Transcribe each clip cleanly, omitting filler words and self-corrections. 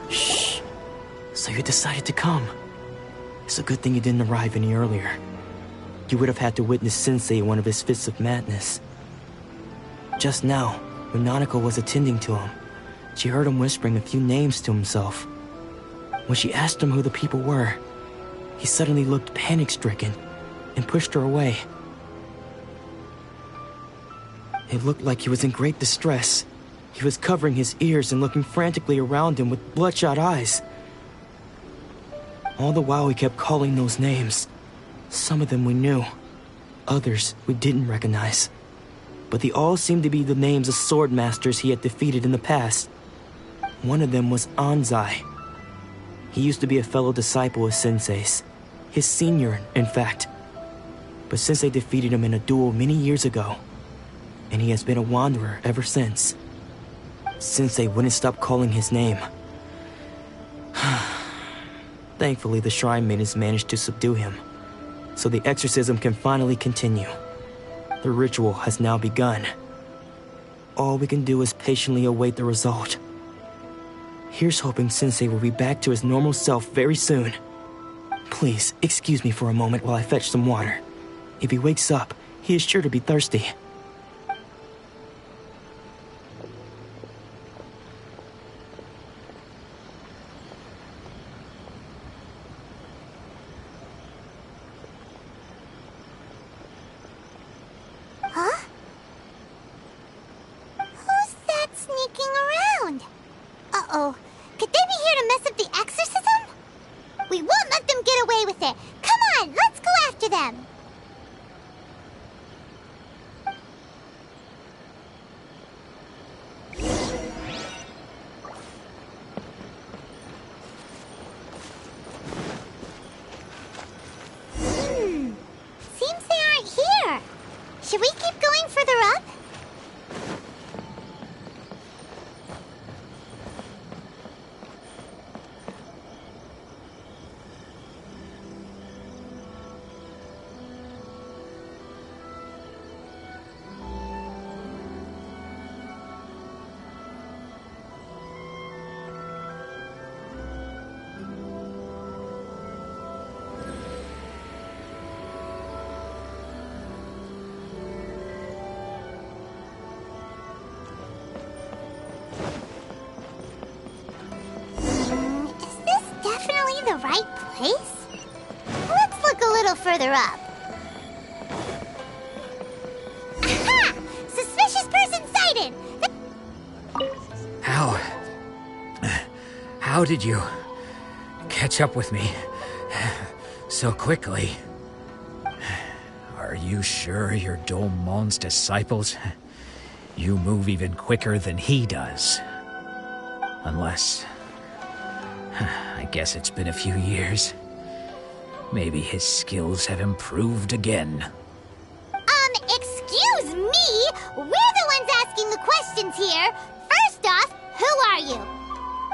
Shh. So you decided to come. It's a good thing you didn't arrive any earlier. You would have had to witness Sensei in one of his fits of madness. Just now, when Nanako was attending to him, she heard him whispering a few names to himself. When she asked him who the people were, he suddenly looked panic-stricken and pushed her away. It looked like he was in great distress. He was covering his ears and looking frantically around him with bloodshot eyes. All the while he kept calling those names. Some of them we knew, others we didn't recognize. But they all seemed to be the names of sword masters he had defeated in the past. One of them was Anzai. He used to be a fellow disciple of Sensei's, his senior, in fact. But Sensei defeated him in a duel many years ago, and he has been a wanderer ever since. Sensei wouldn't stop calling his name. Thankfully, the shrine maidens managed to subdue him, so the exorcism can finally continue. The ritual has now begun. All we can do is patiently await the result. Here's hoping Sensei will be back to his normal self very soon. Please, excuse me for a moment while I fetch some water. If he wakes up, he is sure to be thirsty. Huh? Who's that sneaking around? Uh-oh. Could they be here to mess up the exorcism? We won't let them get away with it. Come on, let's go after them. Seems they aren't here. Should we keep going further up? The right place? Let's look a little further up. Aha! Suspicious person sighted! How did you catch up with me so quickly. Are you sure you're Domon's disciples? You move even quicker than he does. Unless... I guess it's been a few years. Maybe his skills have improved again. Excuse me? We're the ones asking the questions here. First off, who are you?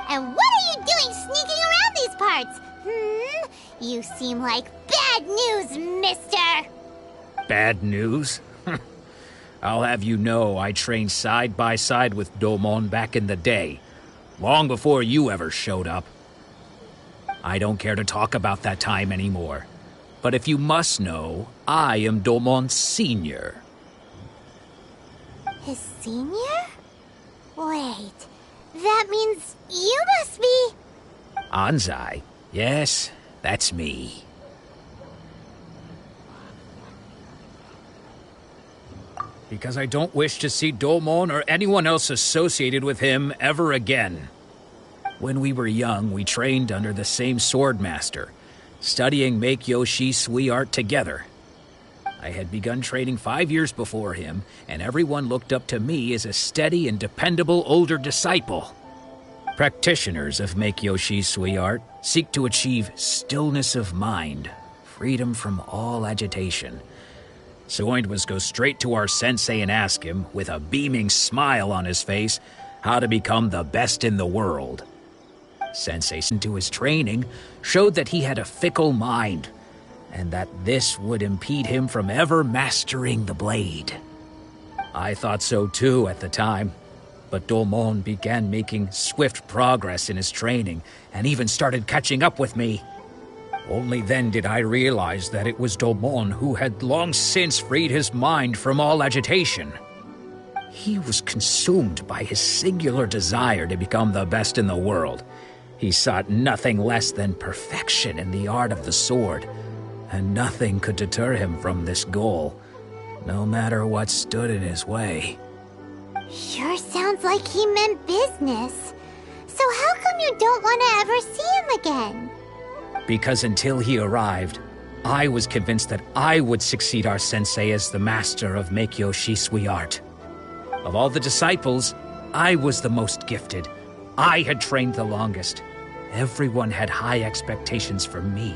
And what are you doing sneaking around these parts? You seem like bad news, mister. Bad news? I'll have you know I trained side by side with Domon back in the day, long before you ever showed up. I don't care to talk about that time anymore. But if you must know, I am Domon's senior. His senior? Wait, that means you must be... Anzai? Yes, that's me. Because I don't wish to see Domon or anyone else associated with him ever again. When we were young, we trained under the same sword master, studying Meikyo Shisui art together. I had begun training 5 years before him, and everyone looked up to me as a steady and dependable older disciple. Practitioners of Meikyo Shisui art seek to achieve stillness of mind, freedom from all agitation. So I'd was go straight to our sensei and ask him, with a beaming smile on his face, how to become the best in the world. Sensei, to his training, showed that he had a fickle mind, and that this would impede him from ever mastering the blade. I thought so too at the time, but Domon began making swift progress in his training, and even started catching up with me. Only then did I realize that it was Domon who had long since freed his mind from all agitation. He was consumed by his singular desire to become the best in the world. He sought nothing less than perfection in the art of the sword, and nothing could deter him from this goal, no matter what stood in his way. Sure sounds like he meant business. So how come you don't want to ever see him again? Because until he arrived, I was convinced that I would succeed our sensei as the master of Meikyo Shisui art. Of all the disciples, I was the most gifted. I had trained the longest. Everyone had high expectations for me.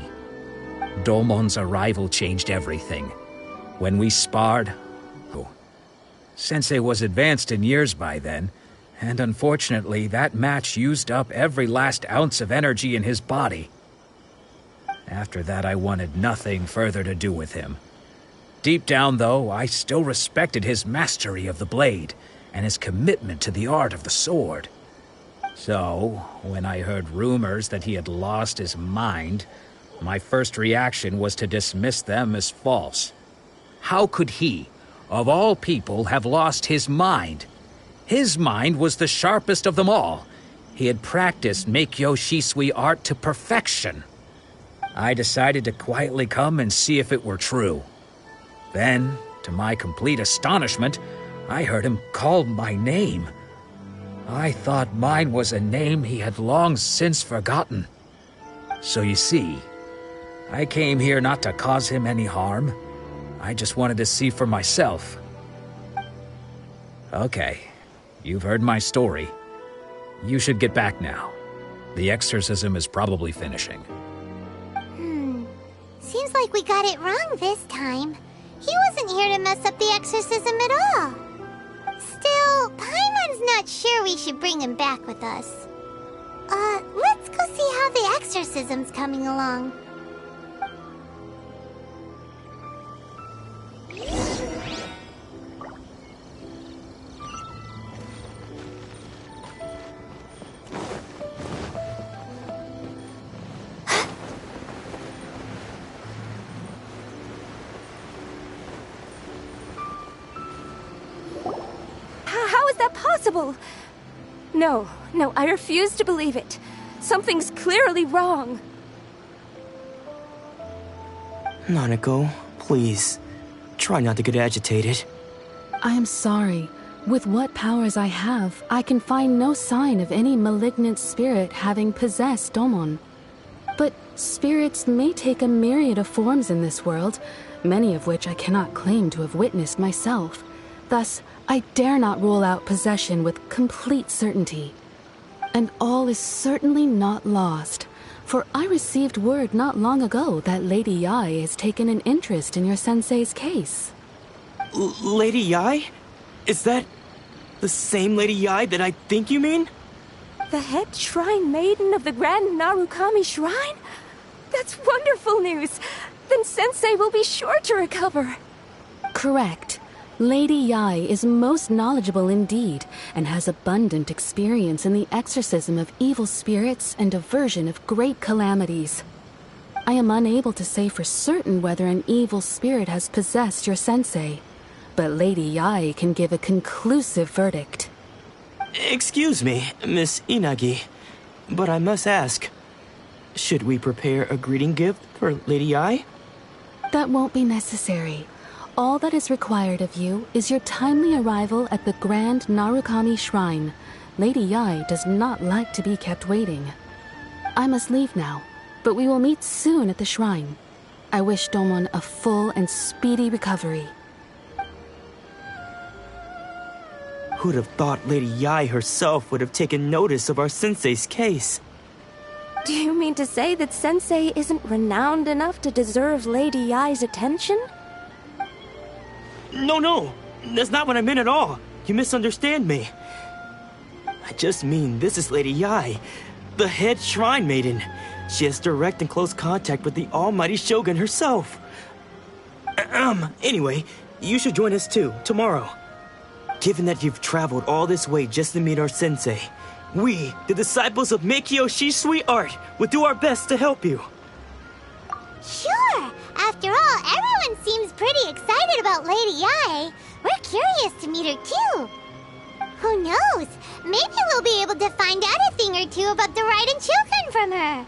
Domon's arrival changed everything. When we sparred... Sensei was advanced in years by then, and unfortunately that match used up every last ounce of energy in his body. After that I wanted nothing further to do with him. Deep down, though, I still respected his mastery of the blade, and his commitment to the art of the sword. So, when I heard rumors that he had lost his mind, my first reaction was to dismiss them as false. How could he, of all people, have lost his mind? His mind was the sharpest of them all. He had practiced Meikyo Shisui art to perfection. I decided to quietly come and see if it were true. Then, to my complete astonishment, I heard him call my name. I thought mine was a name he had long since forgotten. So you see, I came here not to cause him any harm. I just wanted to see for myself. Okay, you've heard my story. You should get back now. The exorcism is probably finishing. Seems like we got it wrong this time. He wasn't here to mess up the exorcism at all. Still, Paimon's not sure we should bring him back with us. Let's go see how the exorcism's coming along. How is that possible? No, I refuse to believe it. Something's clearly wrong. Nanako, please. Try not to get agitated. I am sorry. With what powers I have, I can find no sign of any malignant spirit having possessed Domon. But spirits may take a myriad of forms in this world, many of which I cannot claim to have witnessed myself. Thus, I dare not rule out possession with complete certainty. And all is certainly not lost, for I received word not long ago that Lady Yae has taken an interest in your sensei's case. Lady Yae? Is that the same Lady Yae that I think you mean? The head shrine maiden of the Grand Narukami Shrine? That's wonderful news! Then Sensei will be sure to recover. Correct. Lady Yae is most knowledgeable indeed, and has abundant experience in the exorcism of evil spirits and aversion of great calamities. I am unable to say for certain whether an evil spirit has possessed your sensei, but Lady Yae can give a conclusive verdict. Excuse me, Miss Inagi, but I must ask, should we prepare a greeting gift for Lady Yae? That won't be necessary. All that is required of you is your timely arrival at the Grand Narukami Shrine. Lady Yae does not like to be kept waiting. I must leave now, but we will meet soon at the shrine. I wish Domon a full and speedy recovery. Who'd have thought Lady Yae herself would have taken notice of our sensei's case? Do you mean to say that Sensei isn't renowned enough to deserve Lady Yae's attention? No, that's not what I meant at all. You misunderstand me. I just mean this is Lady Yae, the head shrine maiden. She has direct and close contact with the almighty Shogun herself. Anyway, you should join us too, tomorrow. Given that you've traveled all this way just to meet our sensei, we, the disciples of Meikyo Shisui Art, will do our best to help you. Sure! After all, everyone seems pretty excited about Lady Yae. We're curious to meet her too. Who knows? Maybe we'll be able to find out a thing or two about the Raiden children from her.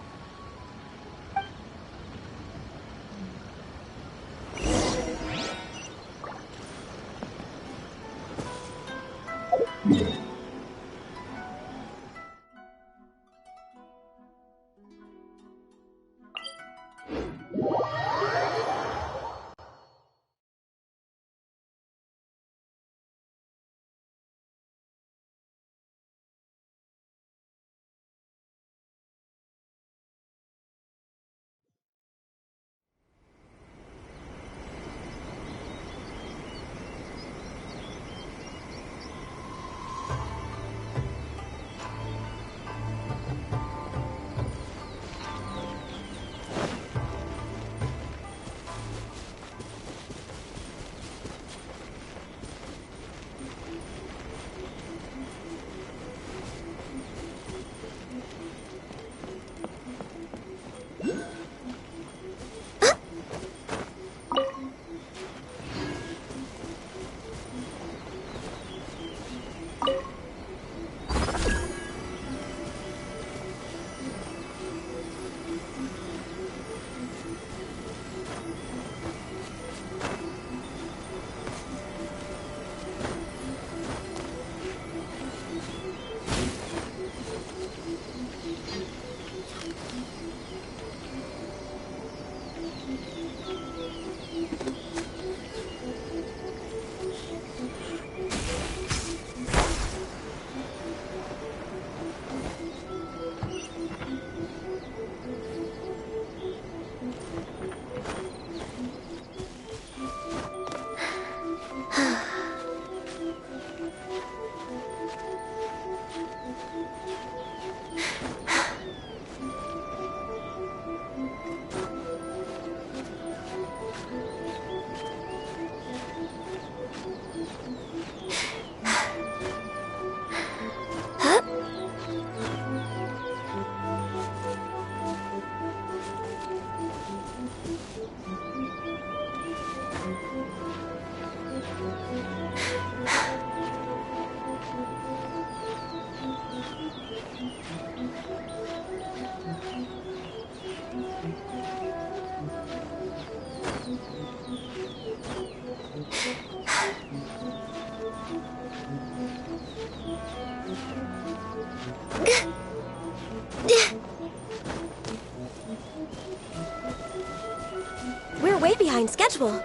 We're way behind schedule.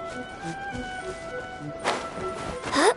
Huh?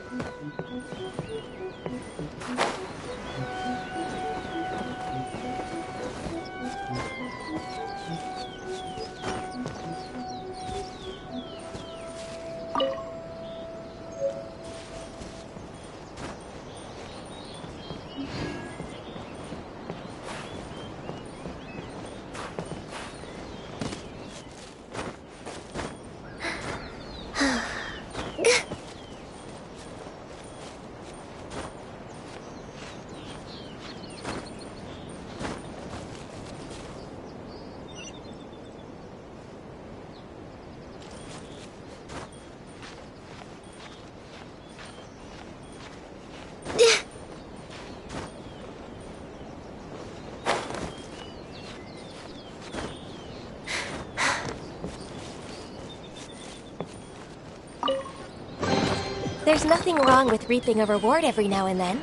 There's nothing wrong with reaping a reward every now and then.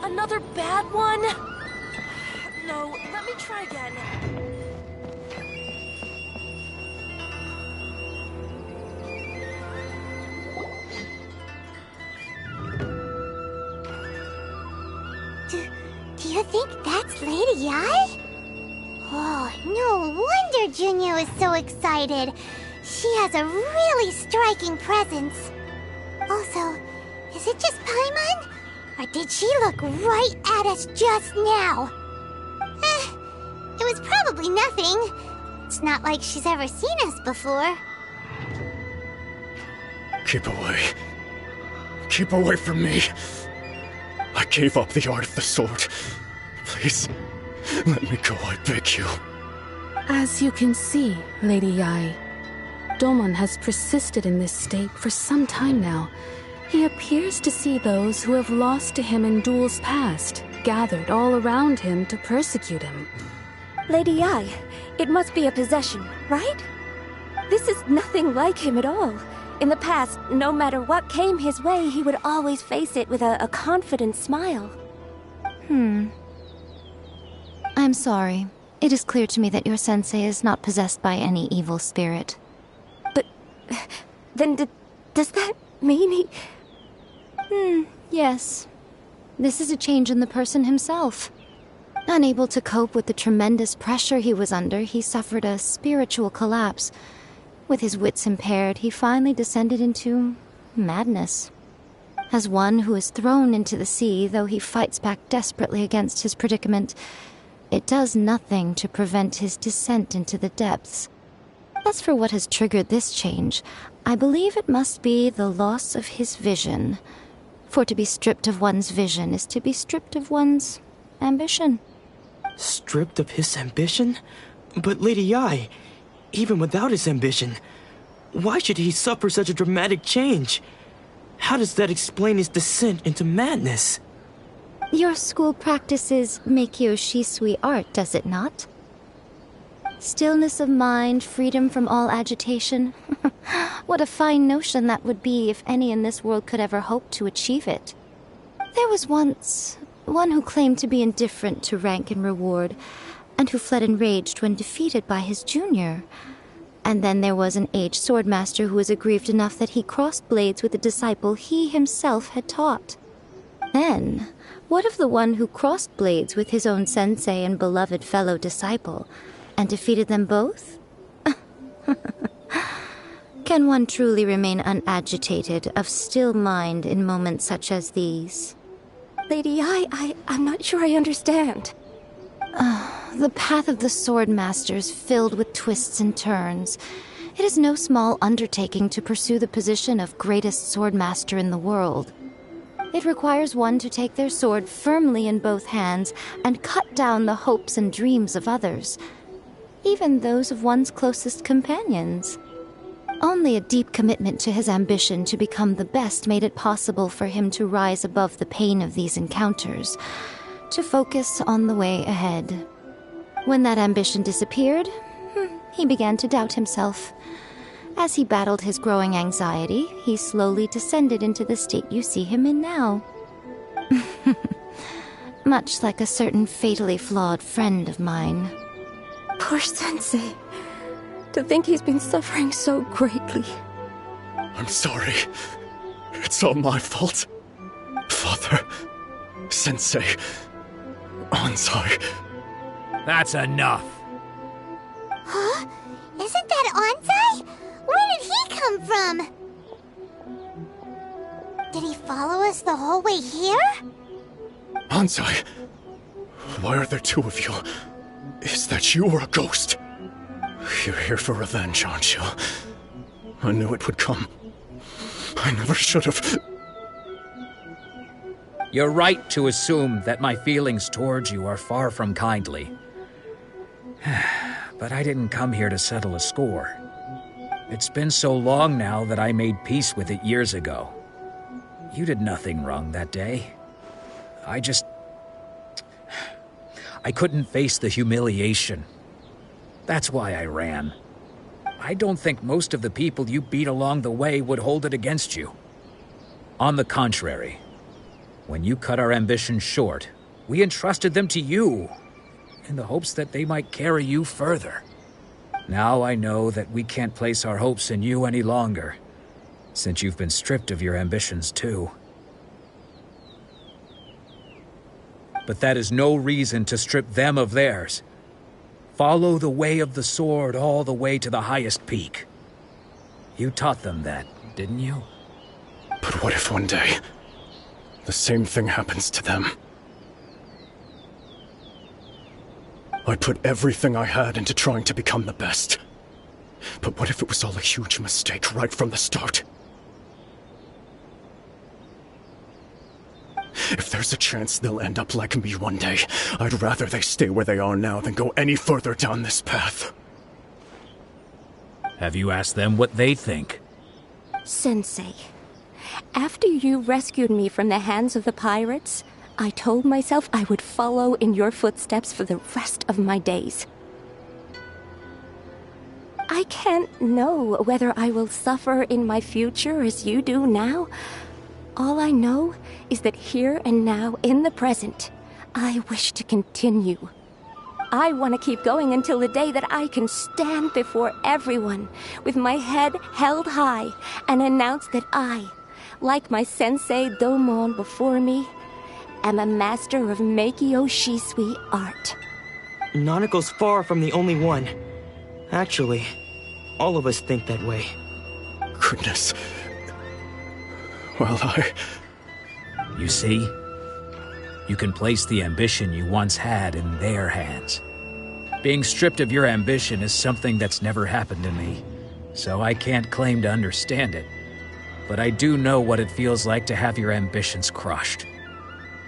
Another bad one? No, let me try again. Do you think that's Lady Yi? Oh, no wonder Junior is so excited. She has a really striking presence. Also, is it just Paimon? Or did she look right at us just now? It was probably nothing. It's not like she's ever seen us before. Keep away. Keep away from me. I gave up the art of the sword. Please, let me go, I beg you. As you can see, Lady Yi, Domon has persisted in this state for some time now. He appears to see those who have lost to him in duels past, gathered all around him to persecute him. Lady Yi, it must be a possession, right? This is nothing like him at all. In the past, no matter what came his way, he would always face it with a confident smile. I'm sorry. It is clear to me that your sensei is not possessed by any evil spirit. But then does that mean he... Yes. This is a change in the person himself. Unable to cope with the tremendous pressure he was under, he suffered a spiritual collapse. With his wits impaired, he finally descended into madness. As one who is thrown into the sea, though he fights back desperately against his predicament, it does nothing to prevent his descent into the depths. As for what has triggered this change, I believe it must be the loss of his vision. For to be stripped of one's vision is to be stripped of one's ambition. Stripped of his ambition? But Lady Yi, even without his ambition, why should he suffer such a dramatic change? How does that explain his descent into madness? Your school practices Meikyo Shisui art, does it not? Stillness of mind, freedom from all agitation. What a fine notion that would be if any in this world could ever hope to achieve it. There was once one who claimed to be indifferent to rank and reward, and who fled enraged when defeated by his junior. And then there was an aged swordmaster who was aggrieved enough that he crossed blades with a disciple he himself had taught. Then, what of the one who crossed blades with his own sensei and beloved fellow disciple, and defeated them both? Can one truly remain unagitated, of still mind in moments such as these? Lady I'm not sure I understand. The path of the Sword Master is filled with twists and turns. It is no small undertaking to pursue the position of greatest Sword Master in the world. It requires one to take their sword firmly in both hands and cut down the hopes and dreams of others, even those of one's closest companions. Only a deep commitment to his ambition to become the best made it possible for him to rise above the pain of these encounters, to focus on the way ahead. When that ambition disappeared, he began to doubt himself. As he battled his growing anxiety, he slowly descended into the state you see him in now. Much like a certain fatally flawed friend of mine. Poor Sensei. To think he's been suffering so greatly. I'm sorry. It's all my fault. Father, Sensei, Ansai. That's enough. Huh? Isn't that Ansai? Where did he come from? Did he follow us the whole way here? Ansai, why are there two of you? Is that you or a ghost? You're here for revenge, aren't you? I knew it would come. I never should have. You're right to assume that my feelings towards you are far from kindly. But I didn't come here to settle a score. It's been so long now that I made peace with it years ago. You did nothing wrong that day. I couldn't face the humiliation. That's why I ran. I don't think most of the people you beat along the way would hold it against you. On the contrary, when you cut our ambitions short, we entrusted them to you, in the hopes that they might carry you further. Now I know that we can't place our hopes in you any longer, since you've been stripped of your ambitions too. But that is no reason to strip them of theirs. Follow the way of the sword all the way to the highest peak. You taught them that, didn't you? But what if one day, the same thing happens to them? I put everything I had into trying to become the best. But what if it was all a huge mistake right from the start? If there's a chance they'll end up like me one day, I'd rather they stay where they are now than go any further down this path. Have you asked them what they think? Sensei, after you rescued me from the hands of the pirates, I told myself I would follow in your footsteps for the rest of my days. I can't know whether I will suffer in my future as you do now. All I know is that here and now, in the present, I wish to continue. I want to keep going until the day that I can stand before everyone with my head held high and announce that I, like my sensei Domon before me, am a master of Meikyo Shisui art. Nanako's far from the only one. Actually, all of us think that way. Goodness. Well, You see? You can place the ambition you once had in their hands. Being stripped of your ambition is something that's never happened to me, so I can't claim to understand it. But I do know what it feels like to have your ambitions crushed.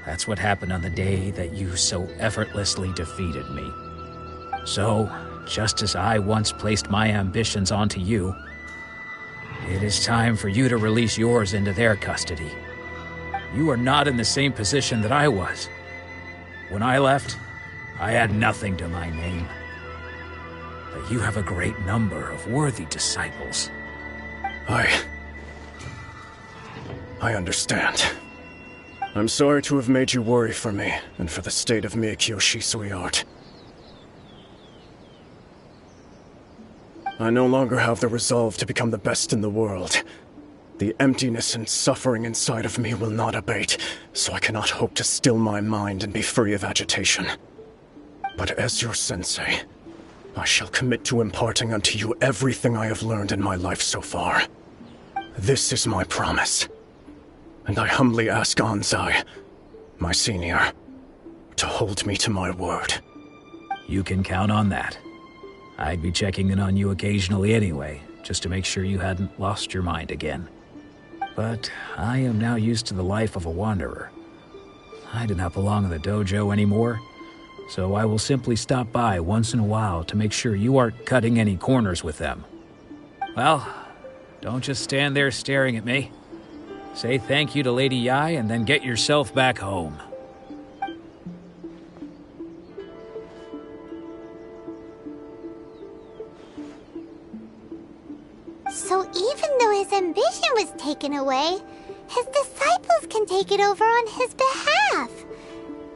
That's what happened on the day that you so effortlessly defeated me. So, just as I once placed my ambitions onto you, it is time for you to release yours into their custody. You are not in the same position that I was. When I left, I had nothing to my name. But you have a great number of worthy disciples. I understand. I'm sorry to have made you worry for me, and for the state of Meikyo Shisui art. I no longer have the resolve to become the best in the world. The emptiness and suffering inside of me will not abate, so I cannot hope to still my mind and be free of agitation. But as your sensei, I shall commit to imparting unto you everything I have learned in my life so far. This is my promise. And I humbly ask Anzai, my senior, to hold me to my word. You can count on that. I'd be checking in on you occasionally anyway, just to make sure you hadn't lost your mind again. But I am now used to the life of a wanderer. I do not belong in the dojo anymore, so I will simply stop by once in a while to make sure you aren't cutting any corners with them. Well, don't just stand there staring at me. Say thank you to Lady Yai and then get yourself back home. So even though his ambition was taken away, his disciples can take it over on his behalf.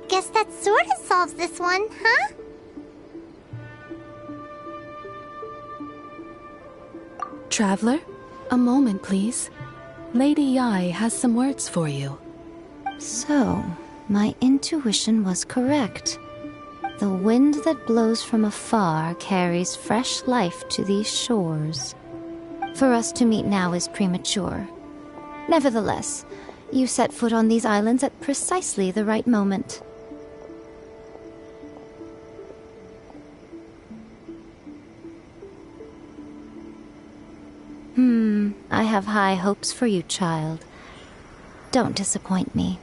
Guess that sort of solves this one, huh? Traveler, a moment, please. Lady Yai has some words for you. So, my intuition was correct. The wind that blows from afar carries fresh life to these shores. For us to meet now is premature. Nevertheless, you set foot on these islands at precisely the right moment. I have high hopes for you, child. Don't disappoint me.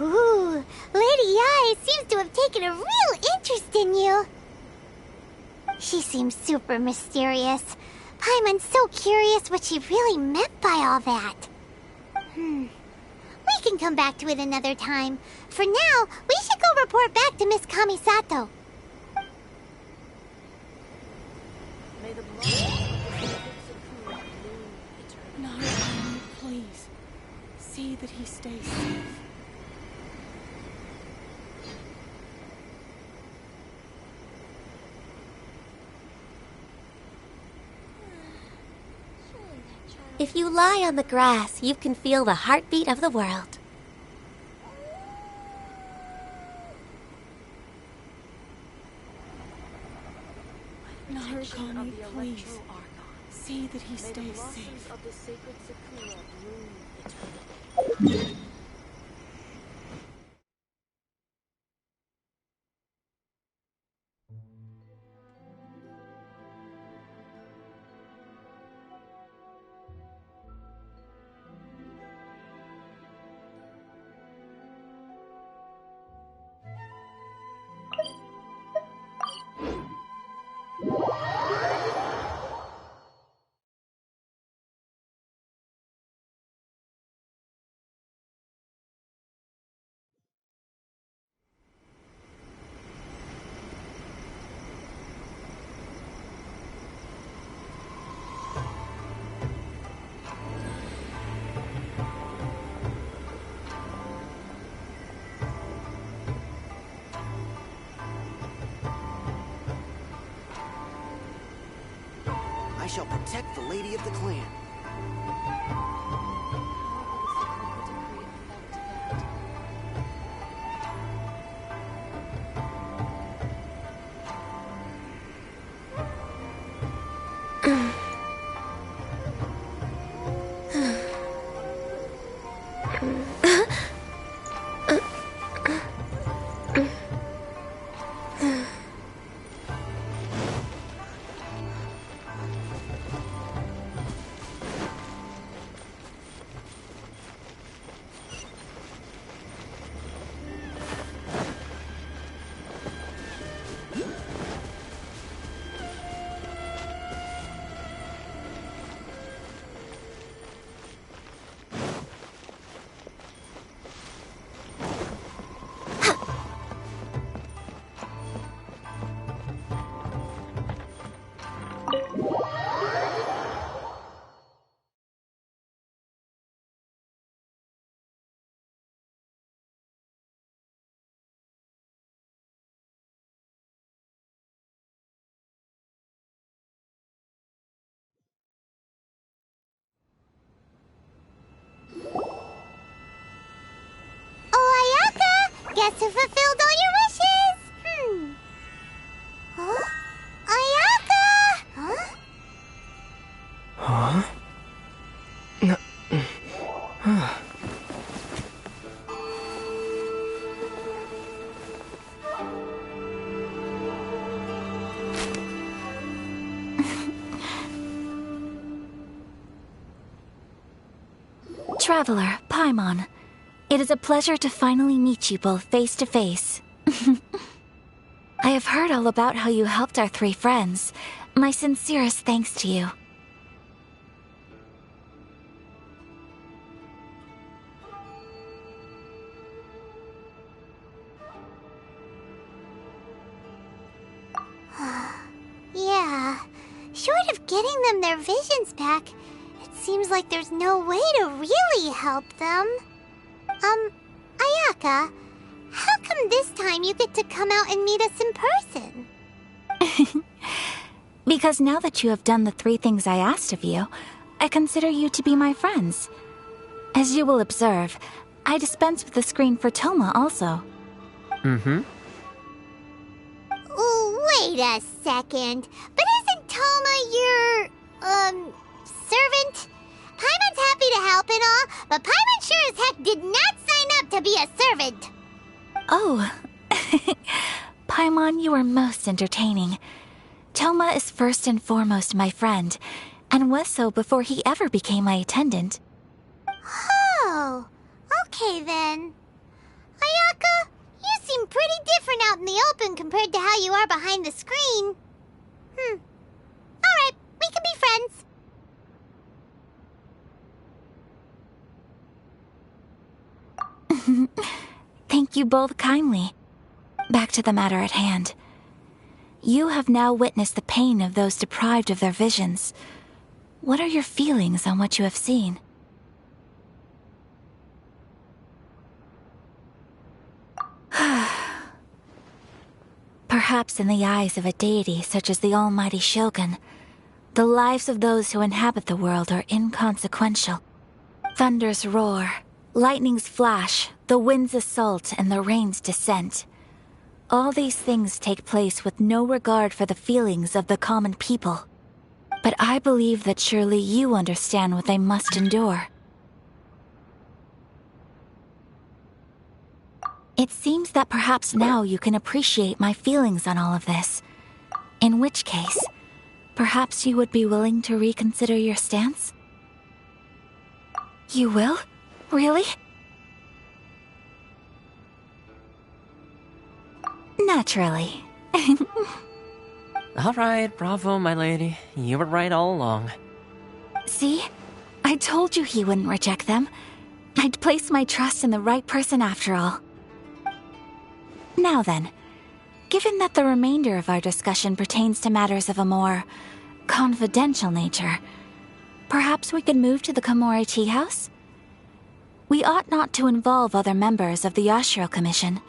Ooh, Lady Yai seems to have taken a real interest in you. She seems super mysterious. Paimon's so curious what she really meant by all that. We can come back to it another time. For now, we should go report back to Miss Kamisato. Naruto, please. See that he stays safe. If you lie on the grass, you can feel the heartbeat of the world. Naruto, please. See that he stays safe. I shall protect the lady of the clan. Guess who fulfilled all your wishes? Huh? Ayaka! Huh? Huh? Traveler, Paimon. It is a pleasure to finally meet you both face to face. I have heard all about how you helped our 3 friends. My sincerest thanks to you. Yeah, short of getting them their visions back, it seems like there's no way to really help them. Ayaka, how come this time you get to come out and meet us in person? Because now that you have done the 3 things I asked of you, I consider you to be my friends. As you will observe, I dispense with the screen for Toma also. Wait a second. But isn't Toma your, servant? Paimon's happy to help and all, but Paimon sure as heck did not sign up to be a servant. Oh. Paimon, you are most entertaining. Toma is first and foremost my friend, and was so before he ever became my attendant. Oh, okay then. Ayaka, you seem pretty different out in the open compared to how you are behind the screen. Alright, we can be friends. Thank you both kindly. Back to the matter at hand. You have now witnessed the pain of those deprived of their visions. What are your feelings on what you have seen? Perhaps in the eyes of a deity such as the almighty Shogun, the lives of those who inhabit the world are inconsequential. Thunders roar, lightnings flash, the winds assault, and the rains descent. All these things take place with no regard for the feelings of the common people. But I believe that surely you understand what they must endure. It seems that perhaps now you can appreciate my feelings on all of this. In which case, perhaps you would be willing to reconsider your stance? You will? Really? Naturally. All right, bravo, my lady. You were right all along. See? I told you he wouldn't reject them. I'd placed my trust in the right person after all. Now then, given that the remainder of our discussion pertains to matters of a more confidential nature, perhaps we could move to the Komori Tea House? We ought not to involve other members of the Yashiro Commission.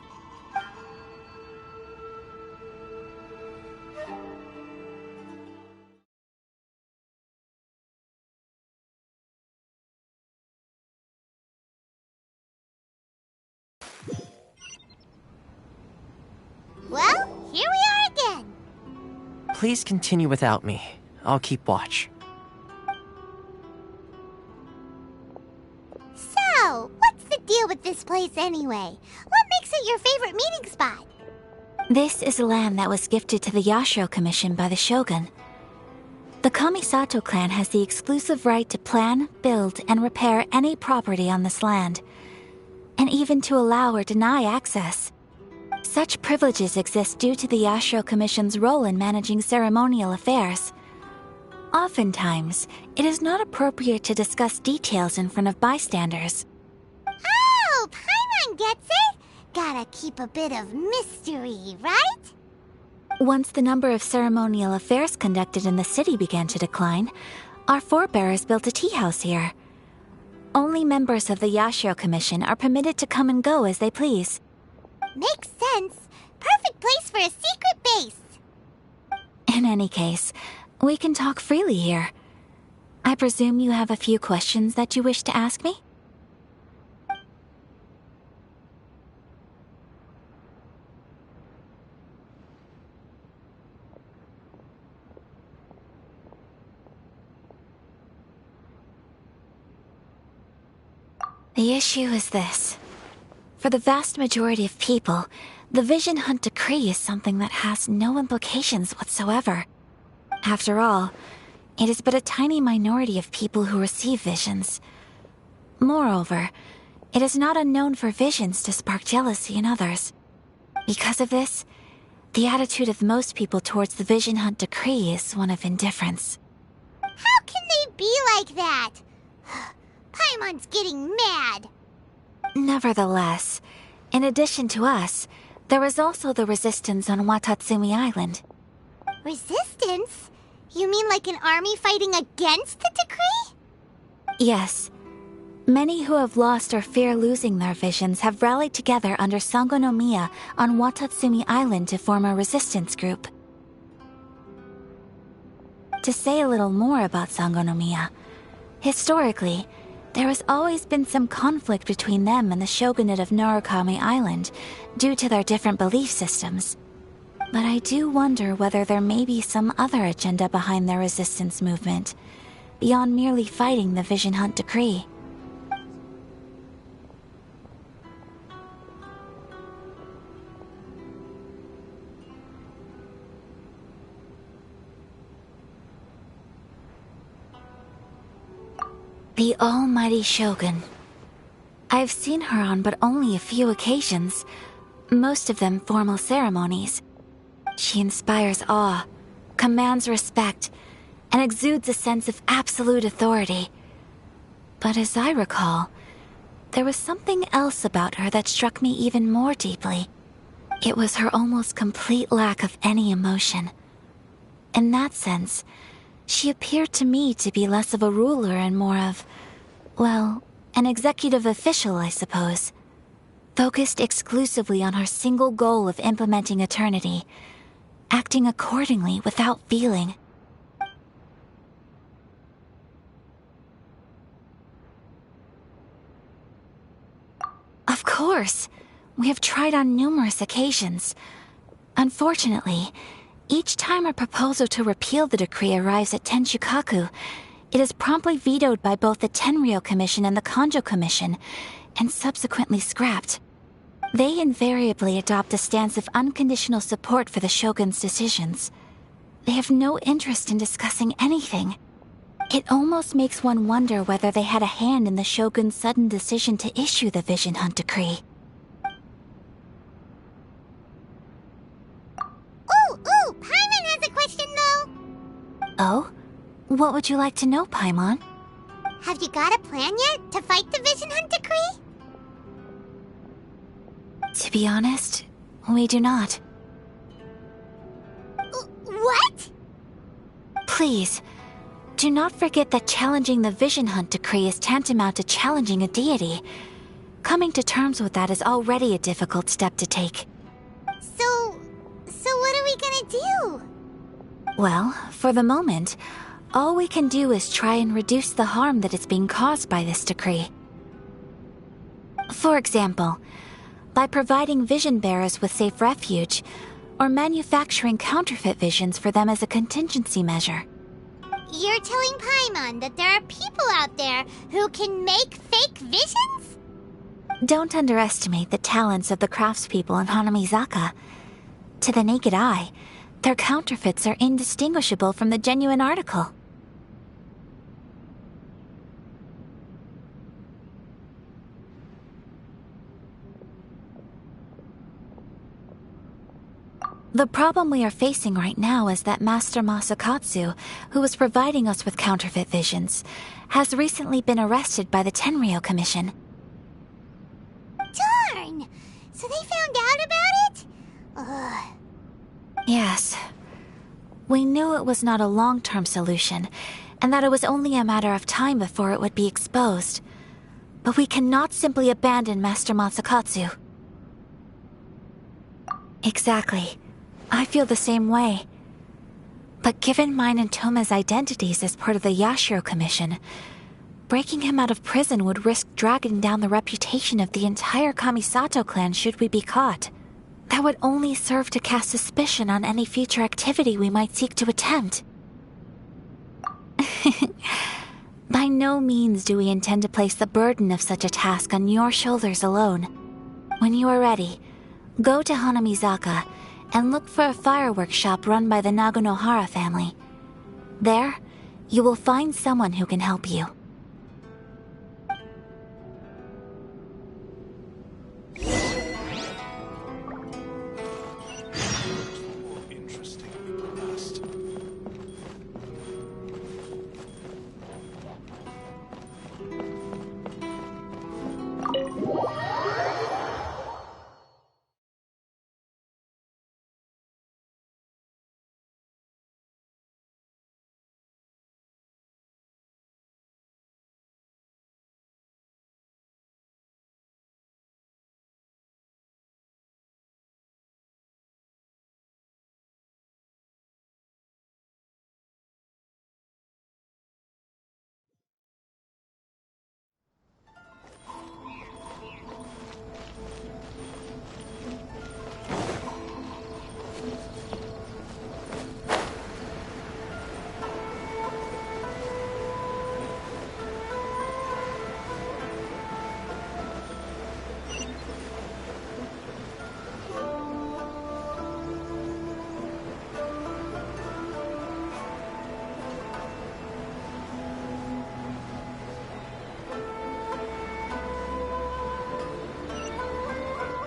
Well, here we are again. Please continue without me. I'll keep watch. So, what's the deal with this place anyway? What makes it your favorite meeting spot? This is land that was gifted to the Yashiro Commission by the Shogun. The Kamisato clan has the exclusive right to plan, build, and repair any property on this land, and even to allow or deny access. Such privileges exist due to the Yashiro Commission's role in managing ceremonial affairs. Oftentimes, it is not appropriate to discuss details in front of bystanders. Oh, Paimon gets it! Gotta keep a bit of mystery, right? Once the number of ceremonial affairs conducted in the city began to decline, our forebears built a tea house here. Only members of the Yashiro Commission are permitted to come and go as they please. Makes sense. Perfect place for a secret base. In any case, we can talk freely here. I presume you have a few questions that you wish to ask me? The issue is this. For the vast majority of people, the Vision Hunt Decree is something that has no implications whatsoever. After all, it is but a tiny minority of people who receive visions. Moreover, it is not unknown for visions to spark jealousy in others. Because of this, the attitude of most people towards the Vision Hunt Decree is one of indifference. How can they be like that? Paimon's getting mad. Nevertheless, in addition to us, there is also the resistance on Watatsumi Island. Resistance? You mean like an army fighting against the decree? Yes. Many who have lost or fear losing their visions have rallied together under Sangonomiya on Watatsumi Island to form a resistance group. To say a little more about Sangonomiya, historically, there has always been some conflict between them and the shogunate of Narukami Island due to their different belief systems. But I do wonder whether there may be some other agenda behind their resistance movement, beyond merely fighting the Vision Hunt Decree. The almighty Shogun. I've seen her on but only a few occasions, most of them formal ceremonies. She inspires awe, commands respect, and exudes a sense of absolute authority. But as I recall, there was something else about her that struck me even more deeply. It was her almost complete lack of any emotion. In that sense, she appeared to me to be less of a ruler and more of, well, an executive official, I suppose. Focused exclusively on her single goal of implementing eternity, acting accordingly without feeling. Of course, we have tried on numerous occasions. Unfortunately, each time a proposal to repeal the decree arrives at Tenshukaku, it is promptly vetoed by both the Tenryou Commission and the Kanjo Commission, and subsequently scrapped. They invariably adopt a stance of unconditional support for the Shogun's decisions. They have no interest in discussing anything. It almost makes one wonder whether they had a hand in the Shogun's sudden decision to issue the Vision Hunt Decree. Ooh, Paimon has a question though. Oh? What would you like to know, Paimon? Have you got a plan yet to fight the Vision Hunt Decree? To be honest, we do not. What? Please, do not forget that challenging the Vision Hunt Decree is tantamount to challenging a deity. Coming to terms with that is already a difficult step to take. So what are we gonna do? Well, for the moment, all we can do is try and reduce the harm that is being caused by this decree. For example, by providing vision bearers with safe refuge, or manufacturing counterfeit visions for them as a contingency measure. You're telling Paimon that there are people out there who can make fake visions? Don't underestimate the talents of the craftspeople in Hanamizaka. To the naked eye, their counterfeits are indistinguishable from the genuine article. The problem we are facing right now is that Master Masakatsu, who was providing us with counterfeit visions, has recently been arrested by the Tenryou Commission. Darn! So they found out about it? Ugh. Yes. We knew it was not a long-term solution, and that it was only a matter of time before it would be exposed. But we cannot simply abandon Master Masakatsu. Exactly. I feel the same way. But given mine and Toma's identities as part of the Yashiro Commission, breaking him out of prison would risk dragging down the reputation of the entire Kamisato clan should we be caught. That would only serve to cast suspicion on any future activity we might seek to attempt. By by no means do we intend to place the burden of such a task on your shoulders alone. When you are ready, go to Hanamizaka and look for a fireworks shop run by the Naganohara family. There, you will find someone who can help you.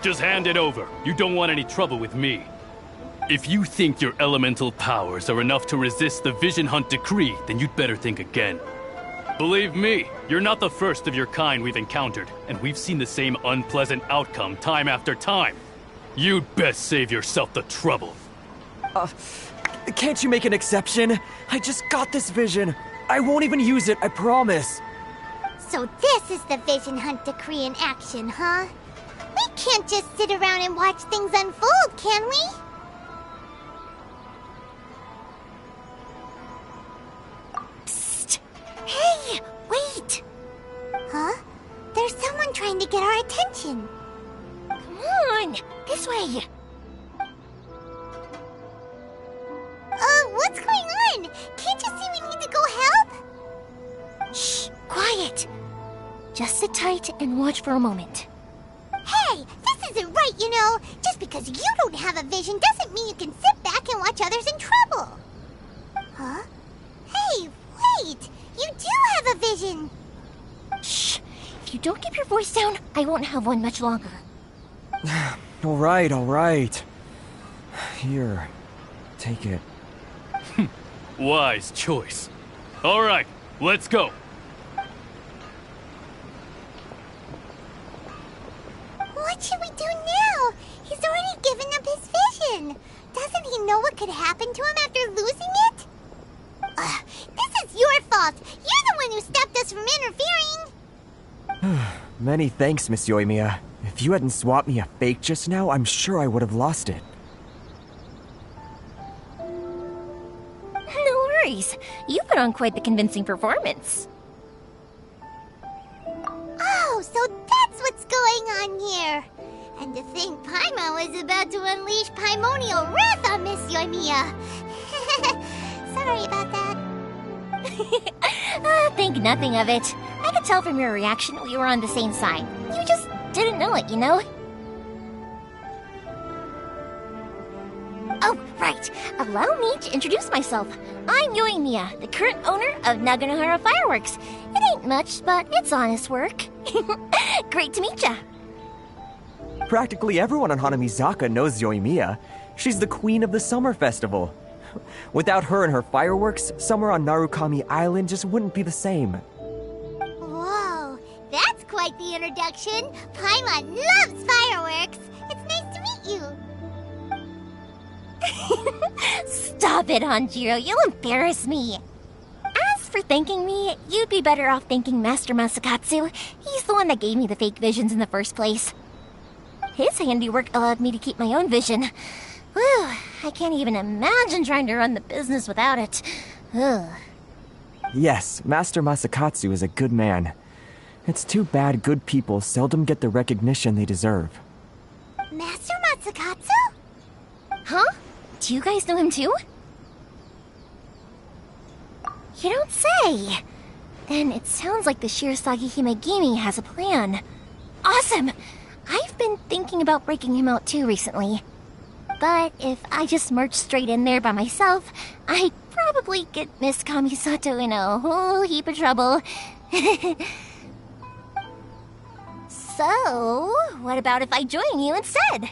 Just hand it over. You don't want any trouble with me. If you think your elemental powers are enough to resist the Vision Hunt decree, then you'd better think again. Believe me, you're not the first of your kind we've encountered, and we've seen the same unpleasant outcome time after time. You'd best save yourself the trouble. Can't you make an exception? I just got this vision. I won't even use it, I promise. So this is the Vision Hunt decree in action, huh? We can't just sit around and watch things unfold, can we? Psst! Hey, wait! Huh? There's someone trying to get our attention. Come on, this way! What's going on? Can't you see we need to go help? Shh, quiet! Just sit tight and watch for a moment. Hey, this isn't right, you know. Just because you don't have a vision doesn't mean you can sit back and watch others in trouble. Huh? Hey, wait! You do have a vision! Shh! If you don't keep your voice down, I won't have one much longer. All right. Here, take it. Wise choice. All right, let's go. What should we do now? He's already given up his vision. Doesn't he know what could happen to him after losing it? This is your fault. You're the one who stopped us from interfering. Many thanks, Miss Yoimiya. If you hadn't swapped me a fake just now, I'm sure I would have lost it. No worries. You put on quite the convincing performance. Oh, so that's what's going on here. And to think Paimon was about to unleash Paimonial wrath on Miss Yoimiya. Sorry about that. Think nothing of it. I could tell from your reaction we were on the same side. You just didn't know it, you know? Oh, right. Allow me to introduce myself. I'm Yoimiya, the current owner of Naganohara Fireworks. It ain't much, but it's honest work. Great to meet ya. Practically everyone on Hanamizaka knows Yoimiya. She's the queen of the summer festival. Without her and her fireworks, summer on Narukami Island just wouldn't be the same. Whoa, that's quite the introduction. Paimon loves fireworks. It's nice to meet you. Stop it, Hanjiro. You'll embarrass me. As for thanking me, you'd be better off thanking Master Masakatsu. He's the one that gave me the fake visions in the first place. His handiwork allowed me to keep my own vision. Whew, I can't even imagine trying to run the business without it. Ugh. Yes, Master Masakatsu is a good man. It's too bad good people seldom get the recognition they deserve. Master Masakatsu? Huh? Do you guys know him too? You don't say. Then it sounds like the Shirasagi Himegimi has a plan. Awesome! I've been thinking about breaking him out too recently. But if I just march straight in there by myself, I'd probably get Miss Kamisato in a whole heap of trouble. So, what about if I join you instead?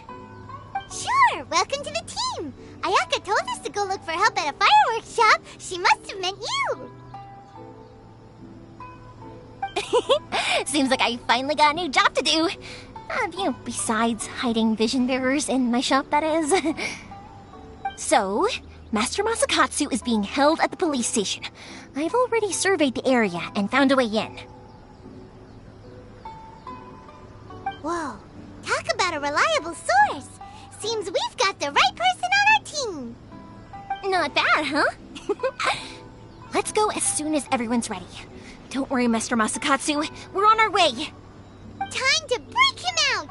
Sure, welcome to the team. Ayaka told us to go look for help at a fireworks shop. She must have meant you. Seems like I finally got a new job to do. Besides hiding vision bearers in my shop, that is. So, Master Masakatsu is being held at the police station. I've already surveyed the area and found a way in. Whoa, talk about a reliable source. Seems we've got the right person on our team. Not bad, huh? Let's go as soon as everyone's ready. Don't worry, Master Masakatsu. We're on our way. Time to break him out!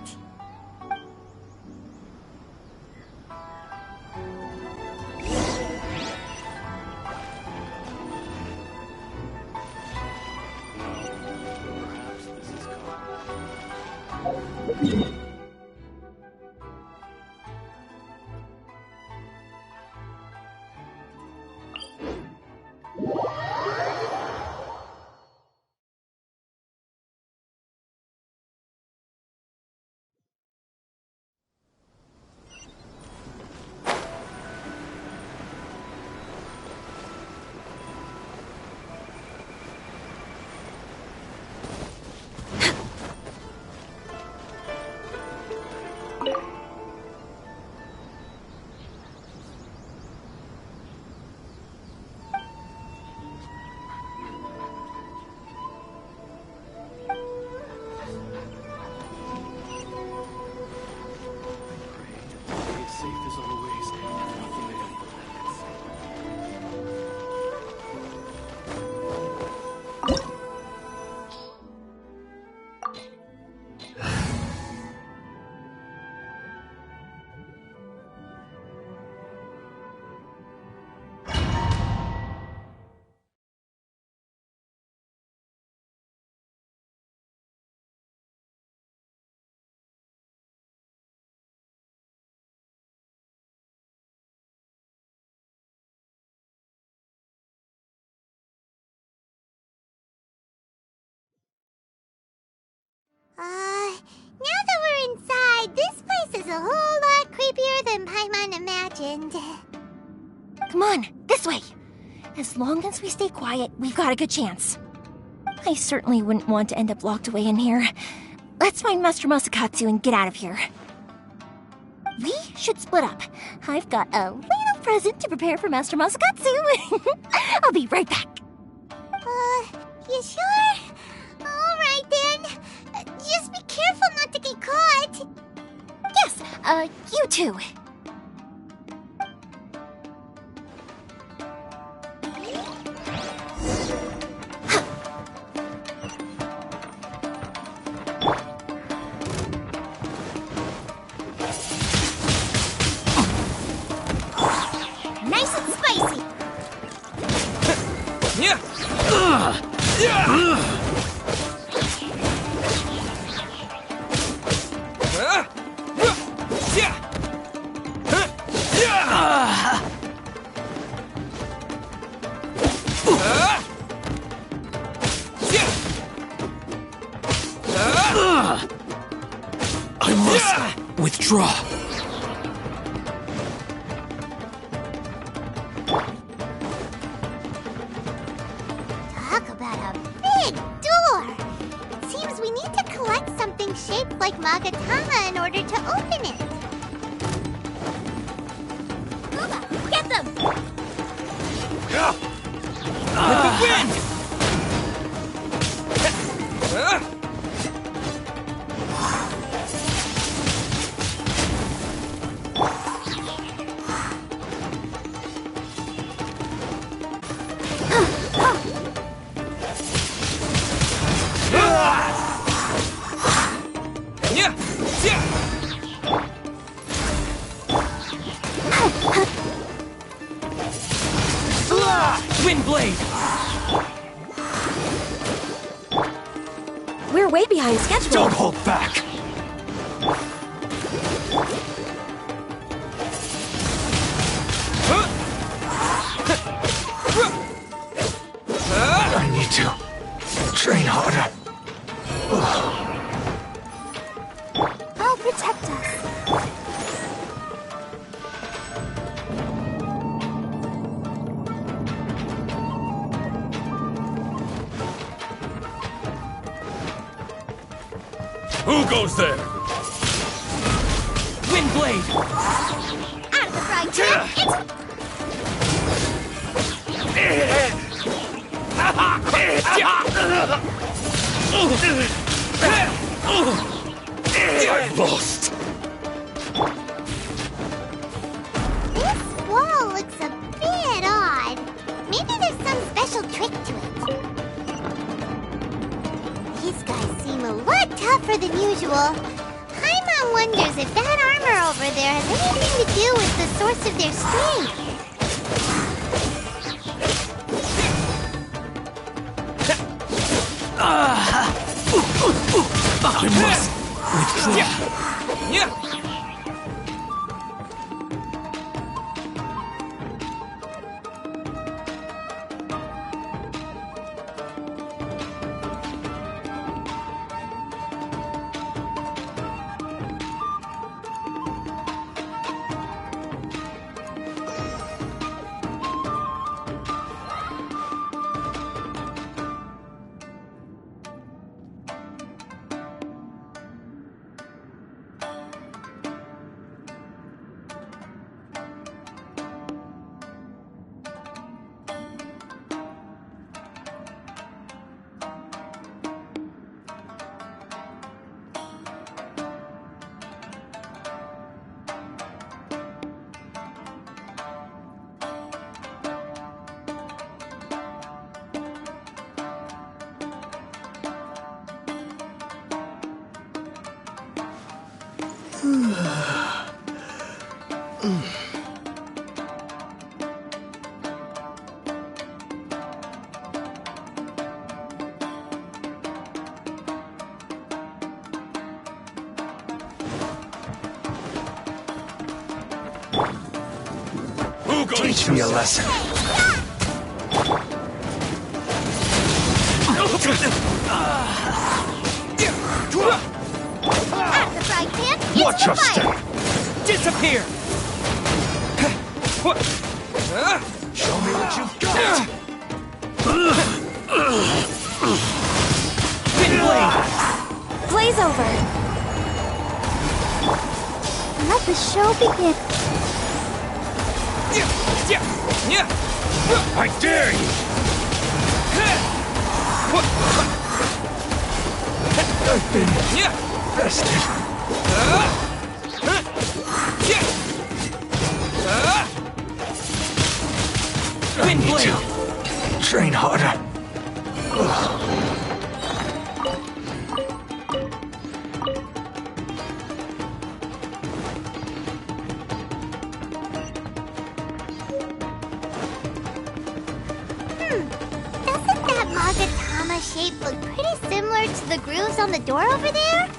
Now that we're inside, this place is a whole lot creepier than Paimon imagined. Come on, this way. As long as we stay quiet, we've got a good chance. I certainly wouldn't want to end up locked away in here. Let's find Master Masakatsu and get out of here. We should split up. I've got a little present to prepare for Master Masakatsu. I'll be right back. You sure? Alright then. Just be careful not to get caught. Yes, you too. Nice and spicy. Yeah. I must withdraw. Talk about a big door. Seems we need to collect something shaped like Magatama in order to open it. Uba, get them! With the wind! Wind blade! way behind schedule. Don't hold back! I need to train harder. I'll protect us. Who goes there? Windblade! Out of the frying pan, I've lost! This wall looks a bit odd. Maybe there's some special trick to it. These guys seem a lot tougher than usual. Paimon wonders if that armor over there has anything to do with the source of their strength. I must withdraw. Teach me a lesson. Out of the frying pan, into Watch the your fire! step! Disappear! Show me what you've got! Windblade! Blaze over. Let the show begin. I dare you! I've been bested. I need to train harder. Doesn't that Magatama shape look pretty similar to the grooves on the door over there?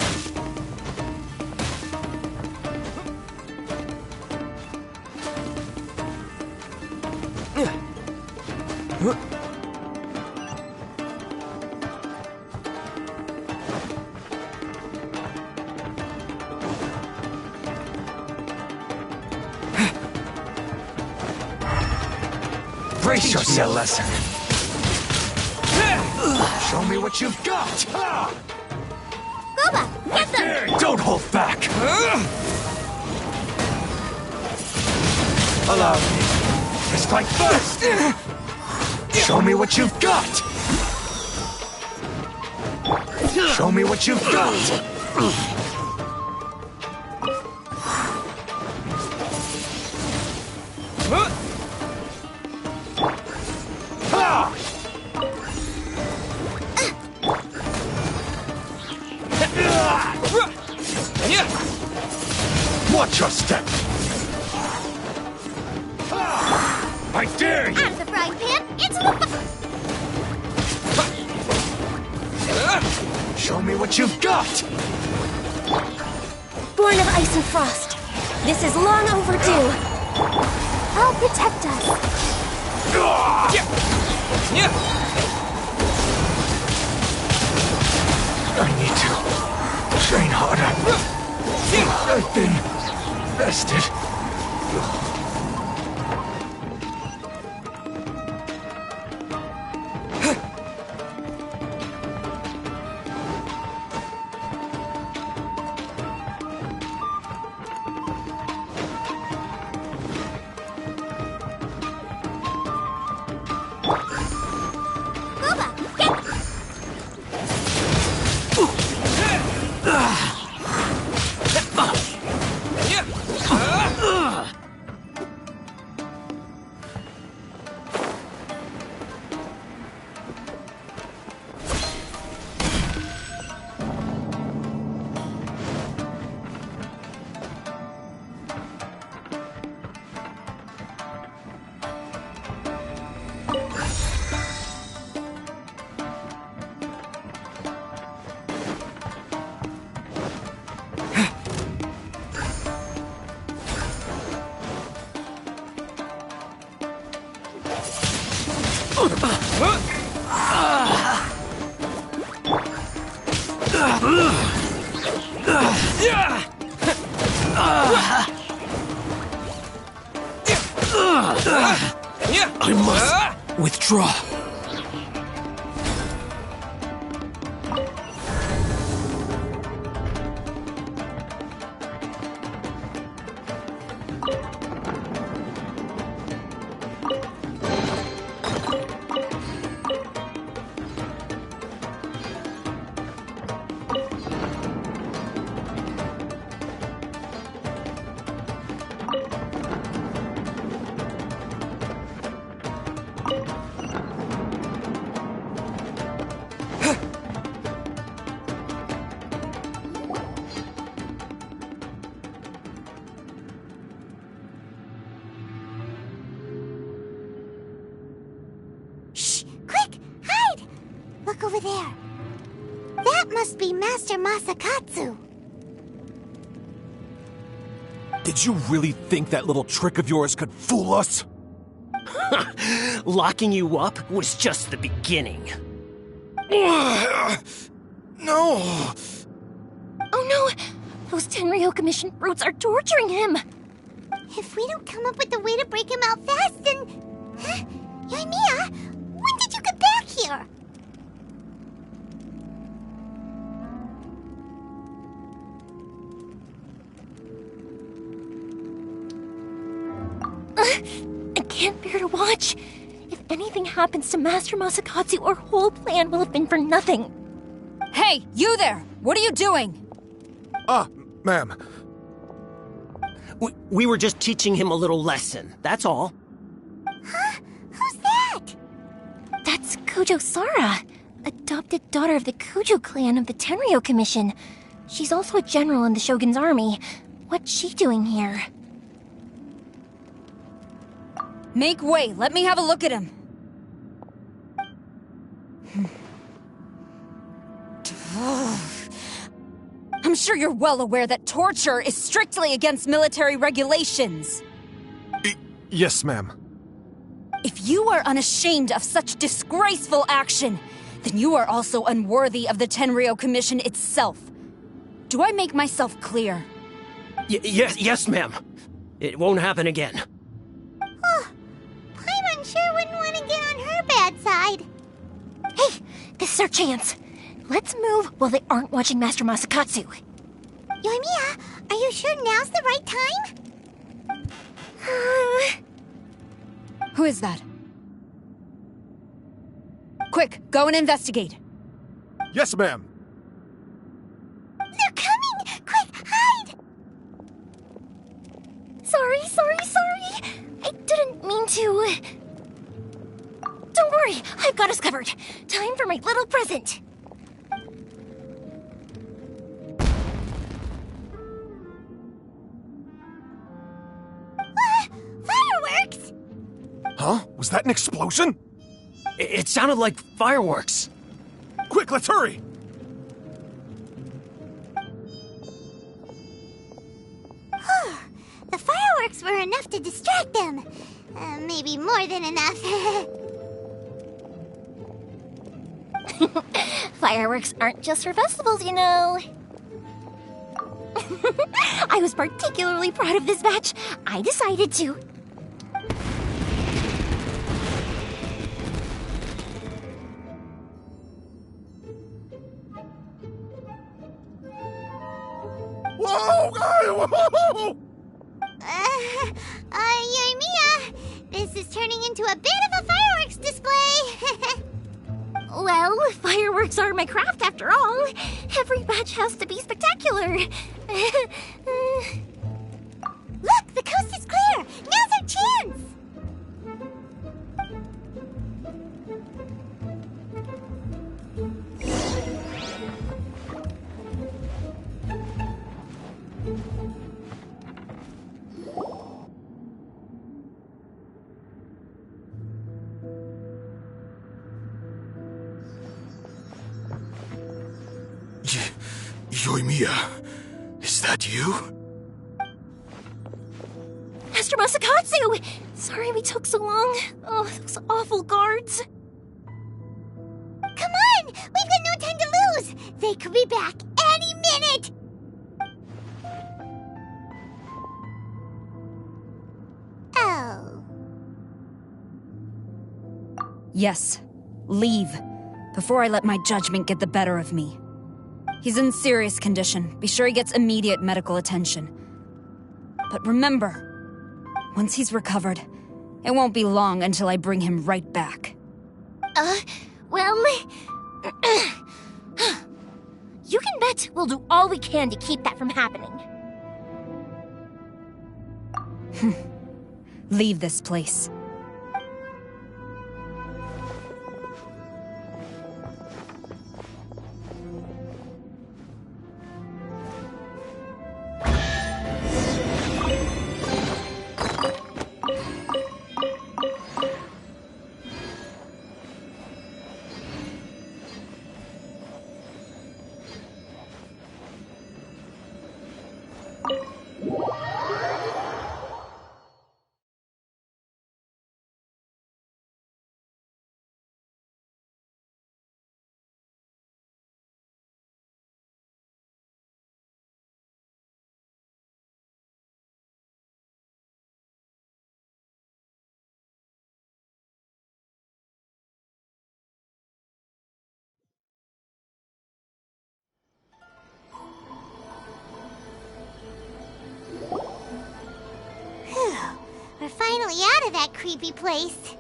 Brace yourself. Lesson. Show me what you've got. Goba, get them! Don't hold back. Allow me to strike first. Show me what you've got. Show me what you've got. Watch your step! I dare you! Out of the frying pan, into the Show me what you've got! Born of ice and frost. This is long overdue. I'll protect us. I need to train harder. I've been bested. I must withdraw. Look over there. That must be Master Masakatsu. Did you really think that little trick of yours could fool us? Locking you up was just the beginning. No! Oh no! Those Tenryo Commission brutes are torturing him! If we don't come up with a way to break him out fast, then... Huh? Yoimiya, when did you get back here? I can't bear to watch. If anything happens to Master Masakatsu, our whole plan will have been for nothing. Hey, you there! What are you doing? Ma'am. We were just teaching him a little lesson, that's all. Huh? Who's that? That's Kojo Sara, adopted daughter of the Kujo clan of the Tenryo Commission. She's also a general in the Shogun's army. What's she doing here? Make way, let me have a look at him. I'm sure you're well aware that torture is strictly against military regulations. Yes, ma'am. If you are unashamed of such disgraceful action, then you are also unworthy of the Tenryo Commission itself. Do I make myself clear? Yes, ma'am. It won't happen again. Oh, Paimon sure wouldn't want to get on her bad side. Hey, this is our chance. Let's move while they aren't watching Master Masakatsu. Yoimiya, are you sure now's the right time? Who is that? Quick, go and investigate. Yes, ma'am. They're coming! Quick, hide! Sorry. I didn't mean to. Don't worry, I've got us covered. Time for my little present. Fireworks! Huh? Was that an explosion? It sounded like fireworks. Quick, let's hurry! fireworks were enough to distract them. Maybe more than enough. Fireworks aren't just for festivals, you know. I was particularly proud of this batch. I decided to. Whoa! Whoa! Yoimiya, this is turning into a bit of a fireworks display. Well, fireworks are my craft after all. Every batch has to be spectacular. Look, the coast is clear. Now's our chance. Yoimiya, is that you? Master Masakatsu! Sorry we took so long. Oh, those awful guards. Come on! We've got no time to lose! They could be back any minute! Oh. Yes. Leave. Before I let my judgment get the better of me. He's in serious condition. Be sure he gets immediate medical attention. But remember, once he's recovered, it won't be long until I bring him right back. Well... You can bet we'll do all we can to keep that from happening. Leave this place. We're finally out of that creepy place.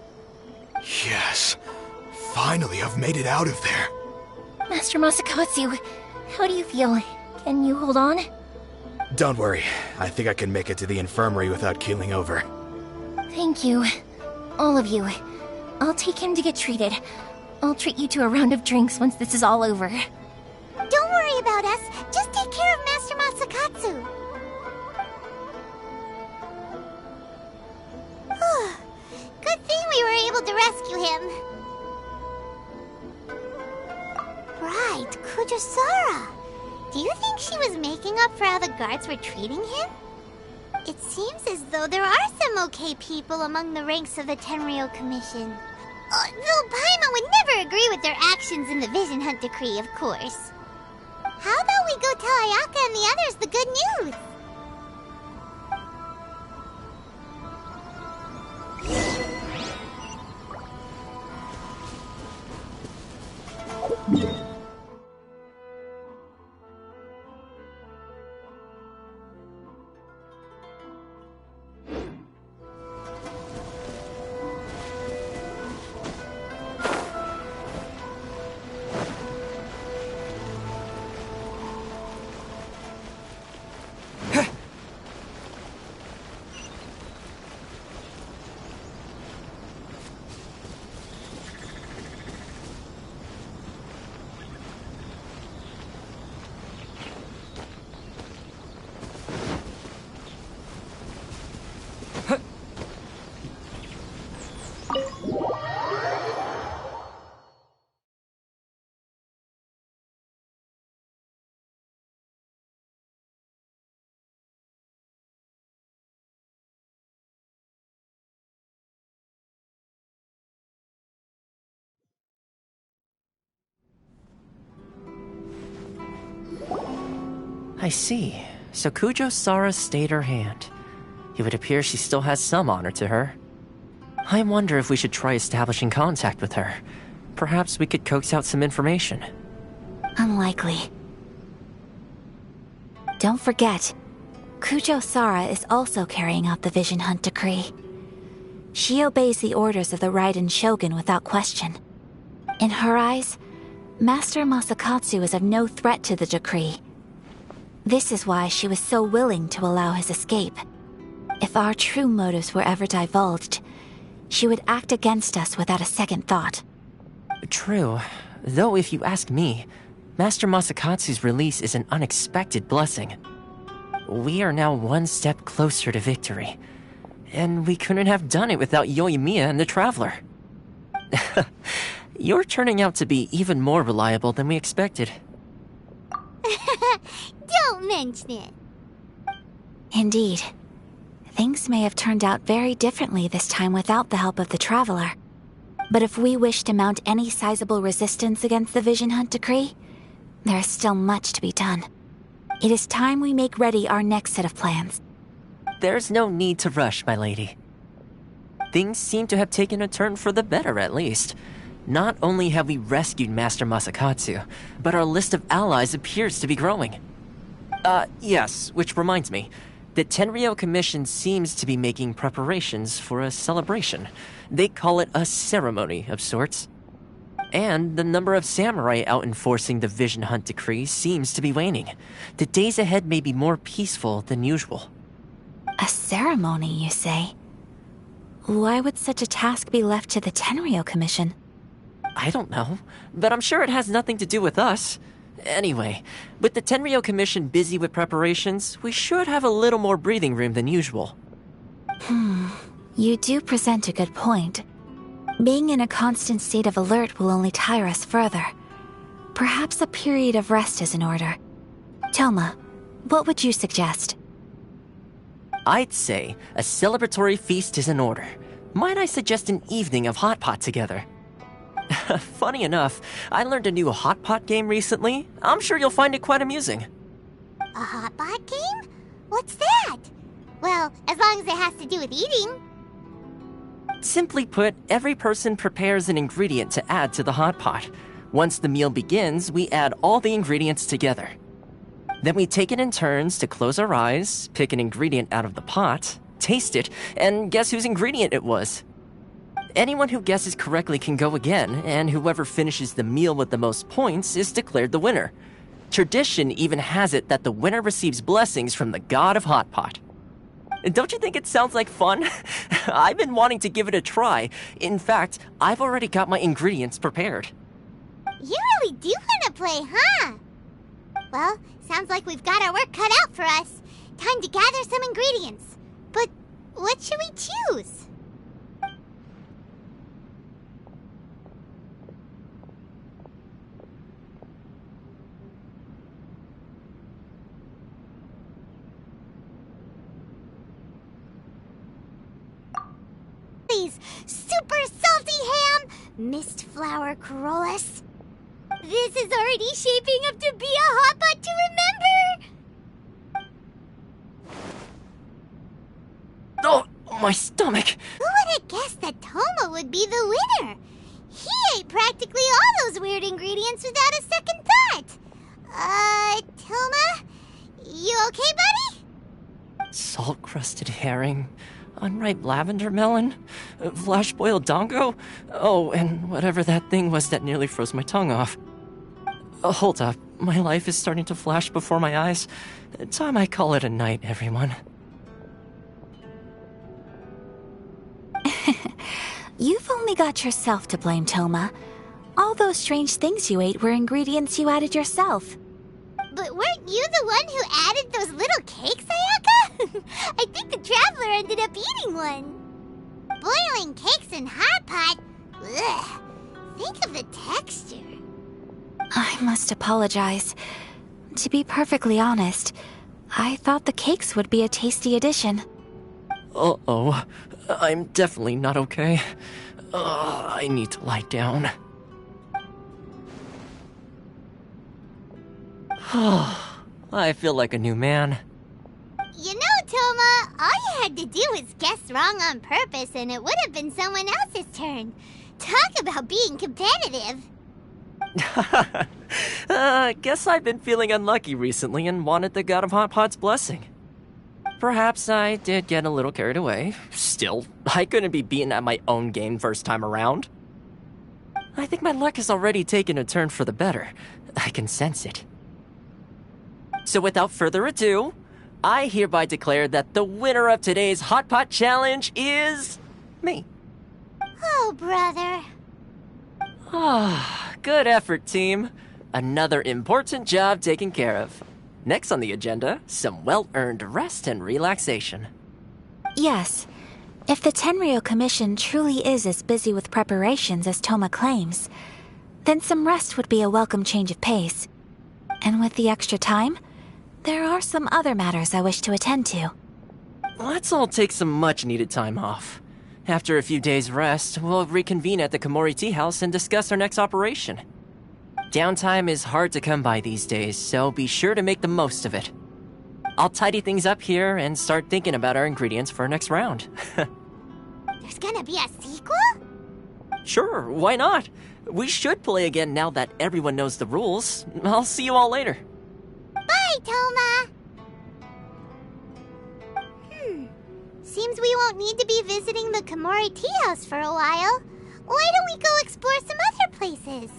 Yes. Finally, I've made it out of there. Master Masakatsu, how do you feel? Can you hold on? Don't worry. I think I can make it to the infirmary without keeling over. Thank you. All of you. I'll take him to get treated. I'll treat you to a round of drinks once this is all over. Don't worry about us. Just take care of Master Masakatsu. Good thing we were able to rescue him. Right, Kujusara. Do you think she was making up for how the guards were treating him? It seems as though there are some okay people among the ranks of the Tenryou Commission. Though Paimon would never agree with their actions in the Vision Hunt Decree, of course. How about we go tell Ayaka and the others the good news? I see. So Kujo-Sara stayed her hand. It would appear she still has some honor to her. I wonder if we should try establishing contact with her. Perhaps we could coax out some information. Unlikely. Don't forget, Kujo-Sara is also carrying out the Vision Hunt decree. She obeys the orders of the Raiden Shogun without question. In her eyes, Master Masakatsu is of no threat to the decree. This is why she was so willing to allow his escape. If our true motives were ever divulged, she would act against us without a second thought. True. Though if you ask me, Master Masakatsu's release is an unexpected blessing. We are now one step closer to victory. And we couldn't have done it without Yoimiya and the Traveler. You're turning out to be even more reliable than we expected. Don't mention it. Indeed. Things may have turned out very differently this time without the help of the Traveler. But if we wish to mount any sizable resistance against the Vision Hunt decree, there is still much to be done. It is time we make ready our next set of plans. There's no need to rush, my lady. Things seem to have taken a turn for the better, at least. Not only have we rescued Master Masakatsu, but our list of allies appears to be growing. Yes, which reminds me. The Tenryou Commission seems to be making preparations for a celebration. They call it a ceremony of sorts. And the number of samurai out enforcing the Vision Hunt decree seems to be waning. The days ahead may be more peaceful than usual. A ceremony, you say? Why would such a task be left to the Tenryou Commission? I don't know, but I'm sure it has nothing to do with us. Anyway, with the Tenryou Commission busy with preparations, we should have a little more breathing room than usual. You do present a good point. Being in a constant state of alert will only tire us further. Perhaps a period of rest is in order. Toma, what would you suggest? I'd say a celebratory feast is in order. Might I suggest an evening of hot pot together? Funny enough, I learned a new hot pot game recently. I'm sure you'll find it quite amusing. A hot pot game? What's that? Well, as long as it has to do with eating. Simply put, every person prepares an ingredient to add to the hot pot. Once the meal begins, we add all the ingredients together. Then we take it in turns to close our eyes, pick an ingredient out of the pot, taste it, and guess whose ingredient it was. Anyone who guesses correctly can go again, and whoever finishes the meal with the most points is declared the winner. Tradition even has it that the winner receives blessings from the god of hot pot. Don't you think it sounds like fun? I've been wanting to give it a try. In fact, I've already got my ingredients prepared. You really do want to play, huh? Well, sounds like we've got our work cut out for us. Time to gather some ingredients. But what should we choose? Super salty ham, mist flower corollas. This is already shaping up to be a hot pot to remember. Oh, my stomach! Who would have guessed that Toma would be the winner? He ate practically all those weird ingredients without a second thought. Toma? You okay, buddy? Salt-crusted herring, unripe lavender melon, flash-boiled dongo. Oh, and whatever that thing was that nearly froze my tongue off. Hold up, my life is starting to flash before my eyes. Time I call it a night, everyone. You've only got yourself to blame, Toma. All those strange things you ate were ingredients you added yourself. But weren't you the one who added those little cakes, Ayaka? I think the Traveler ended up eating one. Boiling cakes in hot pot? Ugh. Think of the texture. I must apologize. To be perfectly honest, I thought the cakes would be a tasty addition. Uh-oh. I'm definitely not okay. I need to lie down. I feel like a new man. You know, Toma, all you had to do was guess wrong on purpose and it would have been someone else's turn. Talk about being competitive. Guess I've been feeling unlucky recently and wanted the God of Hot Pot's blessing. Perhaps I did get a little carried away. Still, I couldn't be beaten at my own game first time around. I think my luck has already taken a turn for the better. I can sense it. So without further ado, I hereby declare that the winner of today's Hot Pot Challenge is... me. Oh, brother. Ah, good effort, team. Another important job taken care of. Next on the agenda, some well-earned rest and relaxation. Yes. If the Tenryo Commission truly is as busy with preparations as Toma claims, then some rest would be a welcome change of pace. And with the extra time, there are some other matters I wish to attend to. Let's all take some much-needed time off. After a few days' rest, we'll reconvene at the Komori Tea House and discuss our next operation. Downtime is hard to come by these days, so be sure to make the most of it. I'll tidy things up here and start thinking about our ingredients for our next round. There's gonna be a sequel? Sure, why not? We should play again now that everyone knows the rules. I'll see you all later. Bye, Toma! Seems we won't need to be visiting the Komori Tea House for a while. Why don't we go explore some other places?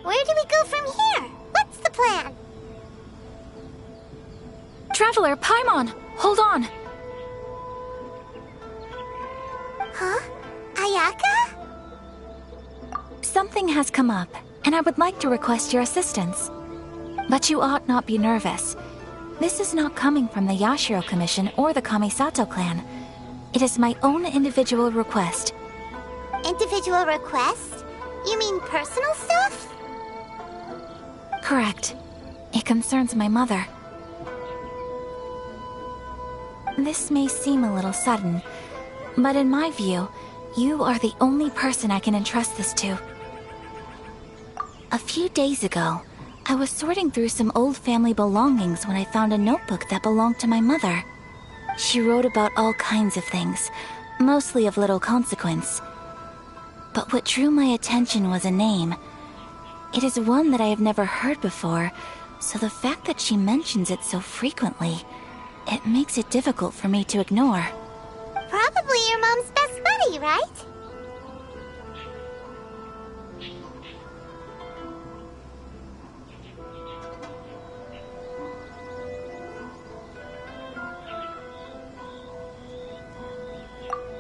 Where do we go from here? What's the plan? Traveler, Paimon, hold on. Huh? Ayaka? Something has come up, and I would like to request your assistance. But you ought not be nervous. This is not coming from the Yashiro Commission or the Kamisato clan. It is my own individual request. Individual request? You mean personal stuff? Correct. It concerns my mother. This may seem a little sudden, but in my view, you are the only person I can entrust this to. A few days ago, I was sorting through some old family belongings when I found a notebook that belonged to my mother. She wrote about all kinds of things, mostly of little consequence. But what drew my attention was a name. It is one that I have never heard before, so the fact that she mentions it so frequently, it makes it difficult for me to ignore. Probably your mom's best buddy, right?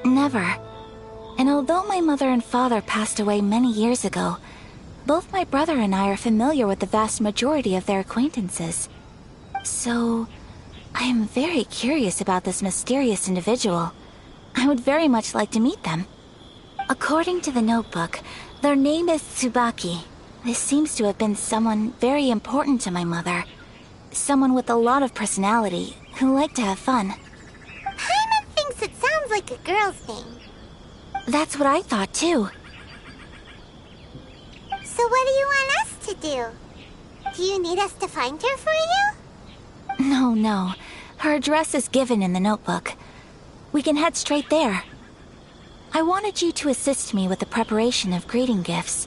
Never. And although my mother and father passed away many years ago, both my brother and I are familiar with the vast majority of their acquaintances. So, I am very curious about this mysterious individual. I would very much like to meet them. According to the notebook, their name is Tsubaki. This seems to have been someone very important to my mother. Someone with a lot of personality, who liked to have fun. Paimon thinks it sounds like a girl's name. That's what I thought too. So what do you want us to do? Do you need us to find her for you? No. Her address is given in the notebook. We can head straight there. I wanted you to assist me with the preparation of greeting gifts.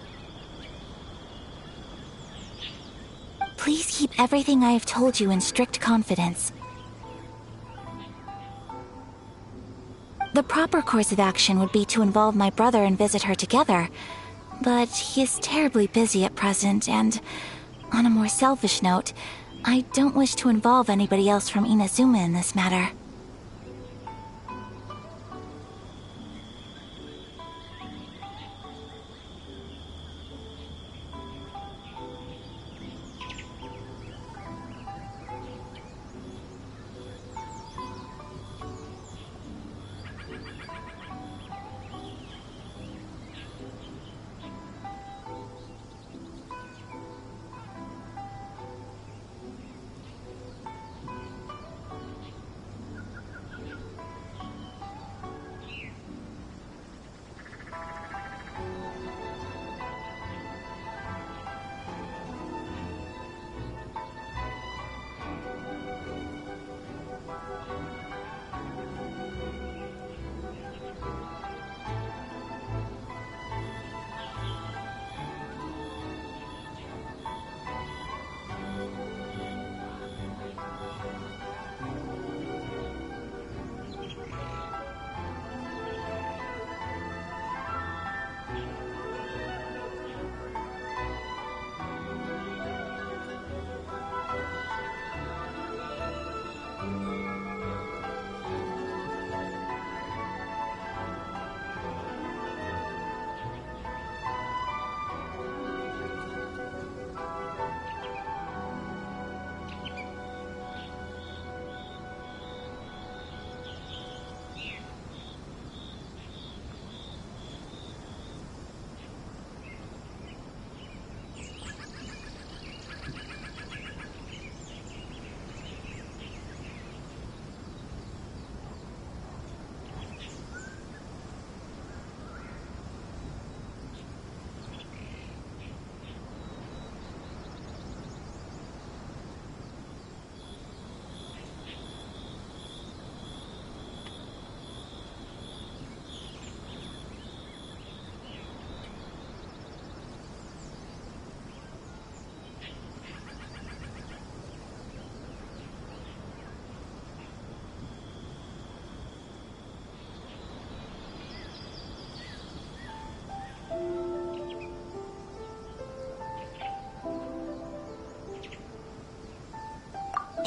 Please keep everything I have told you in strict confidence. The proper course of action would be to involve my brother and visit her together, but he is terribly busy at present, and on a more selfish note, I don't wish to involve anybody else from Inazuma in this matter.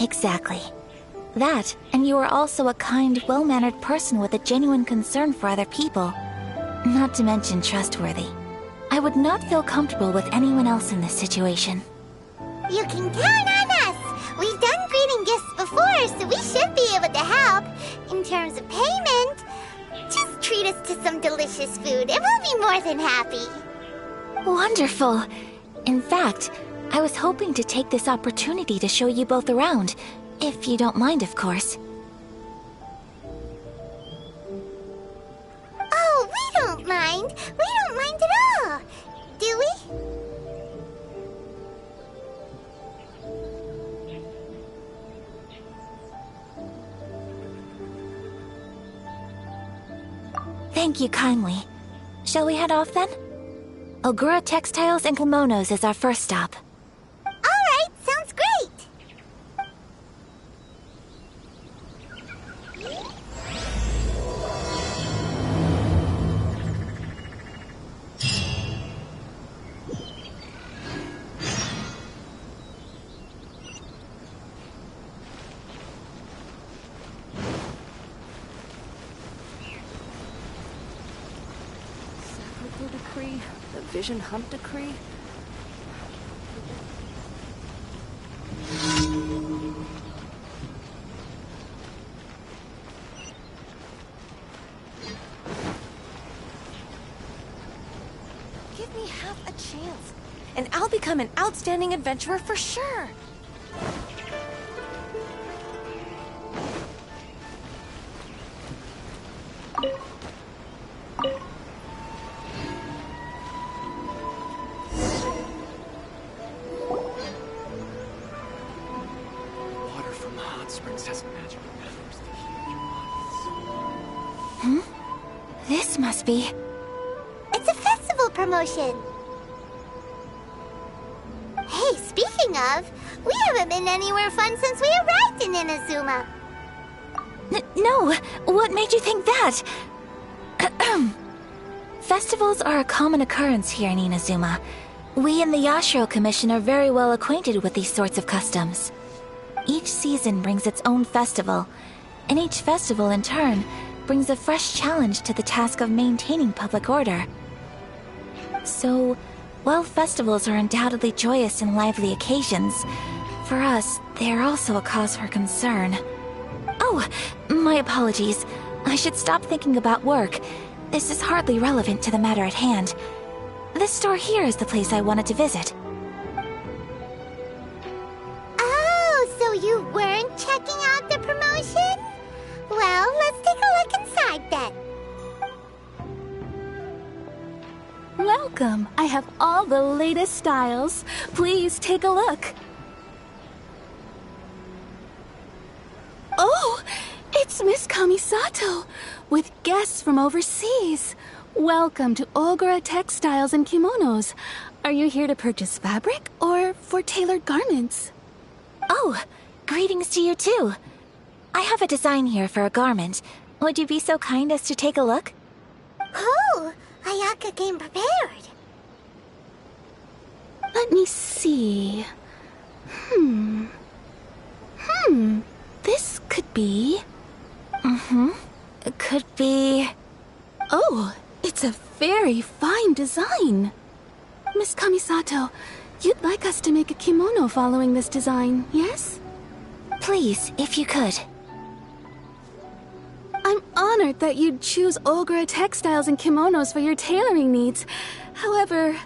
Exactly. That, and you are also a kind, well-mannered person with a genuine concern for other people. Not to mention trustworthy. I would not feel comfortable with anyone else in this situation. You can count on us! We've done greeting gifts before, so we should be able to help. In terms of payment, just treat us to some delicious food and we'll be more than happy. Wonderful! In fact, I was hoping to take this opportunity to show you both around, if you don't mind, of course. Oh, we don't mind. We don't mind at all. Do we? Thank you kindly. Shall we head off then? Ogura Textiles and Kimonos is our first stop. Alright, sounds great! The decree, the Vision Hunt decree. Give me half a chance, and I'll become an outstanding adventurer for sure. Water from the hot springs has magical powers to heal your bodies. This must be... It's a festival promotion! Hey, speaking of, we haven't been anywhere fun since we arrived in Inazuma. No! What made you think that? Festivals are a common occurrence here in Inazuma. We in the Yashiro Commission are very well acquainted with these sorts of customs. Each season brings its own festival, and each festival in turn brings a fresh challenge to the task of maintaining public order. So, while festivals are undoubtedly joyous and lively occasions, for us, they are also a cause for concern. Oh, my apologies. I should stop thinking about work. This is hardly relevant to the matter at hand. This store here is the place I wanted to visit. Oh, so you weren't checking out the promotion? Well, let's take a look inside then. Welcome. I have all the latest styles. Please take a look. Oh, it's Miss Kamisato, with guests from overseas. Welcome to Ogura Textiles and Kimonos. Are you here to purchase fabric or for tailored garments? Oh, greetings to you too. I have a design here for a garment. Would you be so kind as to take a look? Oh, Ayaka came prepared. Let me see. This could be... It could be... Oh, it's a very fine design. Miss Kamisato, you'd like us to make a kimono following this design, yes? Please, if you could. I'm honored that you'd choose Ogura Textiles and Kimonos for your tailoring needs. However,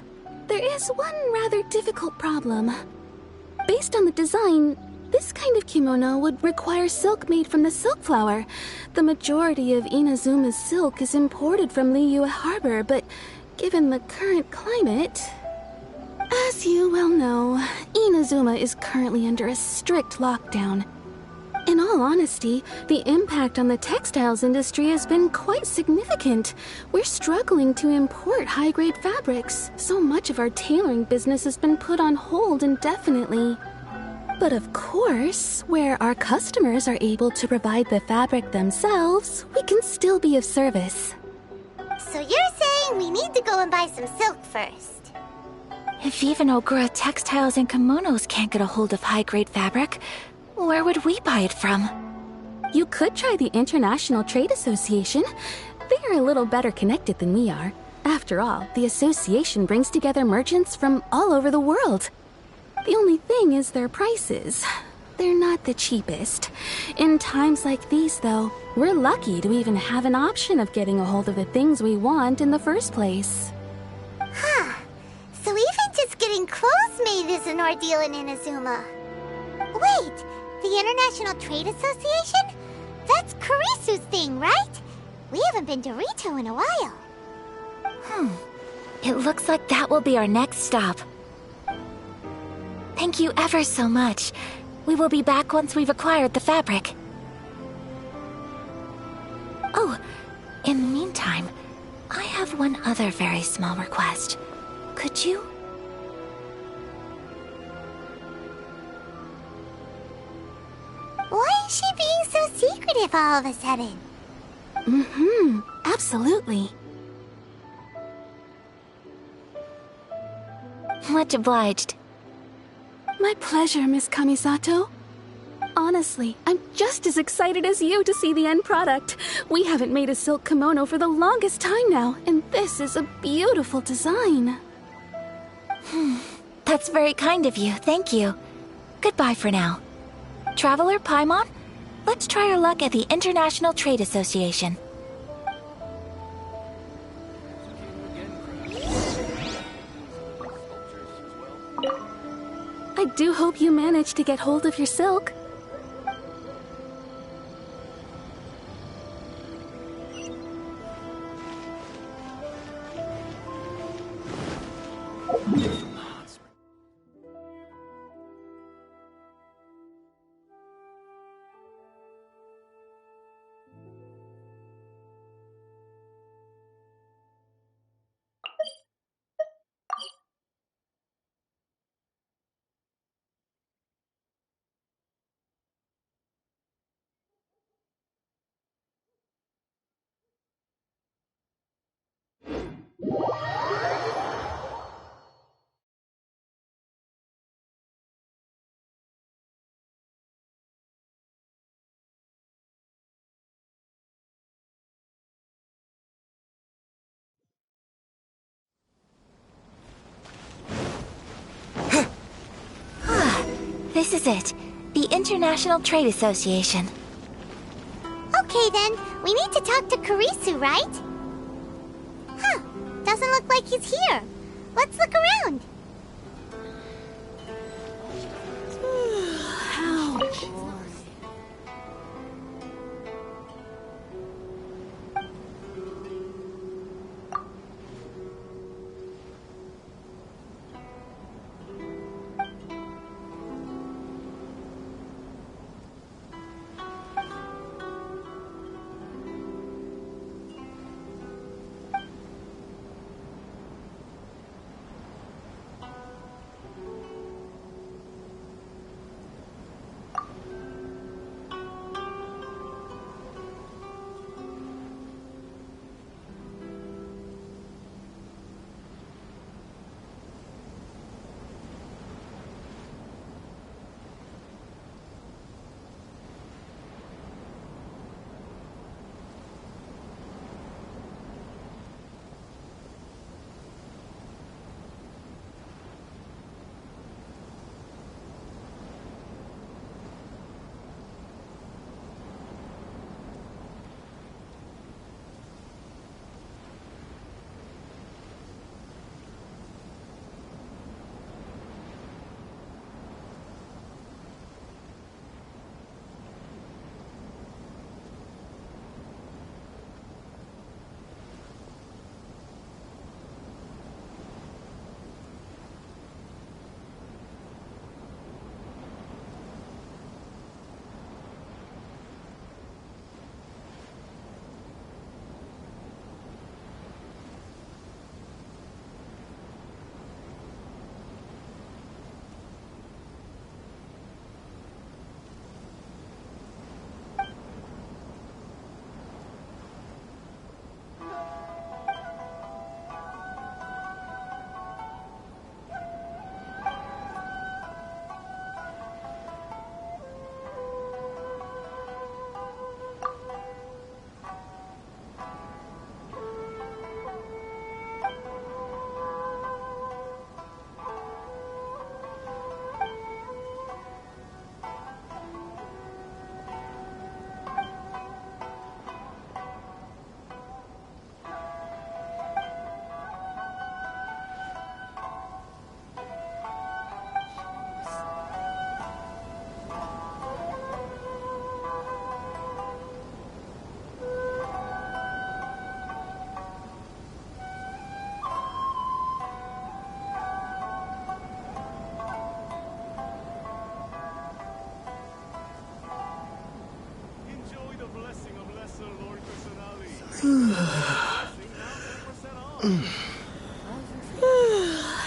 there is one rather difficult problem. Based on the design, this kind of kimono would require silk made from the silk flower. The majority of Inazuma's silk is imported from Liyue Harbor, but given the current climate... As you well know, Inazuma is currently under a strict lockdown. In all honesty, the impact on the textiles industry has been quite significant. We're struggling to import high-grade fabrics. So much of our tailoring business has been put on hold indefinitely. But of course, where our customers are able to provide the fabric themselves, we can still be of service. So you're saying we need to go and buy some silk first? If even Ogura Textiles and Kimonos can't get a hold of high-grade fabric, where would we buy it from? You could try the International Trade Association. They are a little better connected than we are. After all, the association brings together merchants from all over the world. The only thing is their prices. They're not the cheapest. In times like these, though, we're lucky to even have an option of getting a hold of the things we want in the first place. Huh. So even just getting clothes made is an ordeal in Inazuma. Wait, the International Trade Association? That's Kurisu's thing, right? We haven't been to Rito in a while. It looks like that will be our next stop. Thank you ever so much. We will be back once we've acquired the fabric. Oh, in the meantime, have one other very small request. Could you? Why is she being so secretive all of a sudden? Mm-hmm. Absolutely. Much obliged. My pleasure, Miss Kamisato. Honestly, I'm just as excited as you to see the end product. We haven't made a silk kimono for the longest time now, and this is a beautiful design. That's very kind of you, thank you. Goodbye for now. Traveler Paimon, let's try our luck at the International Trade Association. I do hope you managed to get hold of your silk. This is it. The International Trade Association. Okay then, we need to talk to Kurisu, right? Huh, doesn't look like he's here. Let's look around. Ouch.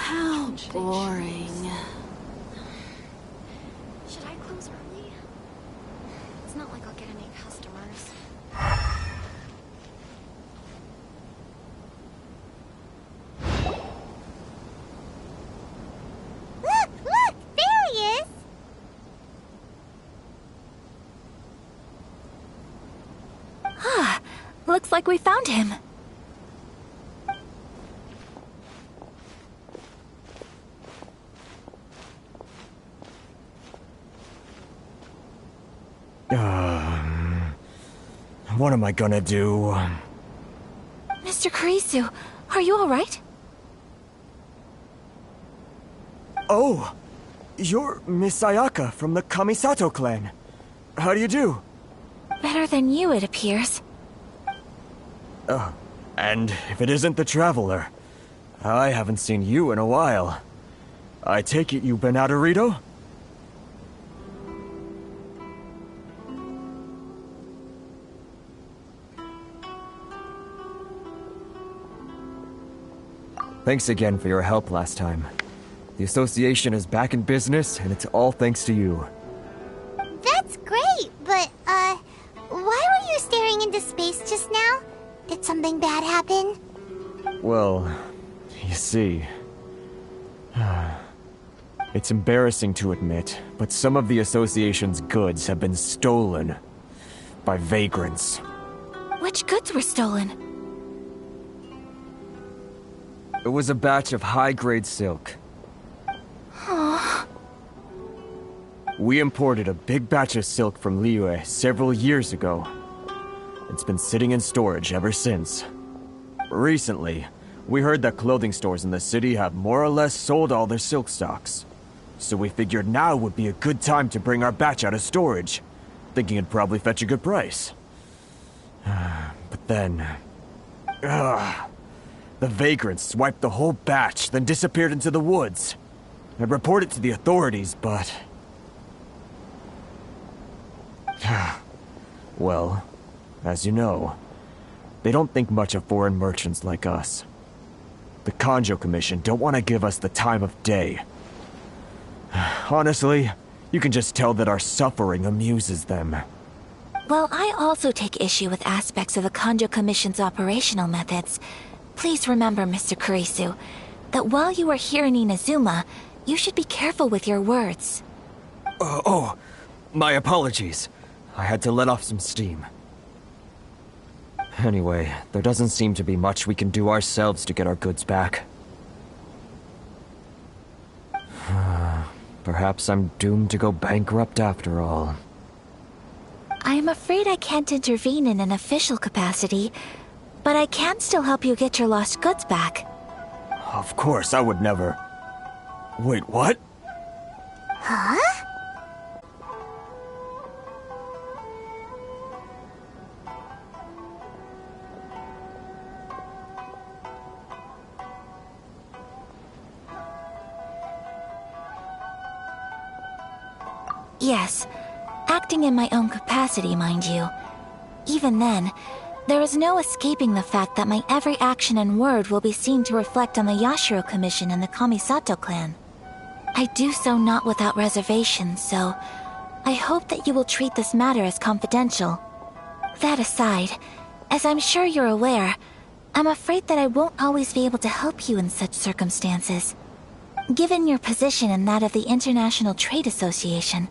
How boring. Should I close early? It's not like I'll get any customers. Look! There he is! Ah, looks like we found him. What am I gonna do? Mr. Kurisu, are you alright? Oh! You're Miss Ayaka from the Kamisato clan. How do you do? Better than you, it appears. And if it isn't the Traveler, I haven't seen you in a while. I take it you've been out of Rito? Thanks again for your help last time. The association is back in business, and it's all thanks to you. That's great, but, why were you staring into space just now? Did something bad happen? Well, you see... It's embarrassing to admit, but some of the association's goods have been stolen by vagrants. Which goods were stolen? It was a batch of high-grade silk. Aww. We imported a big batch of silk from Liyue several years ago. It's been sitting in storage ever since. Recently, we heard that clothing stores in the city have more or less sold all their silk stocks. So we figured now would be a good time to bring our batch out of storage, thinking it'd probably fetch a good price. But then... the vagrants swiped the whole batch, then disappeared into the woods. I reported to the authorities, but... well, as you know, they don't think much of foreign merchants like us. The Kanjo Commission don't want to give us the time of day. Honestly, you can just tell that our suffering amuses them. Well, I also take issue with aspects of the Kanjo Commission's operational methods. Please remember, Mr. Kurisu, that while you are here in Inazuma, you should be careful with your words. My apologies. I had to let off some steam. Anyway, there doesn't seem to be much we can do ourselves to get our goods back. Perhaps I'm doomed to go bankrupt after all. I'm afraid I can't intervene in an official capacity, but I can still help you get your lost goods back. Of course, I would never... Wait, what? Huh? Yes, acting in my own capacity, mind you. Even then, there is no escaping the fact that my every action and word will be seen to reflect on the Yashiro Commission and the Kamisato clan. I do so not without reservation, so I hope that you will treat this matter as confidential. That aside, as I'm sure you're aware, I'm afraid that I won't always be able to help you in such circumstances. Given your position and that of the International Trade Association,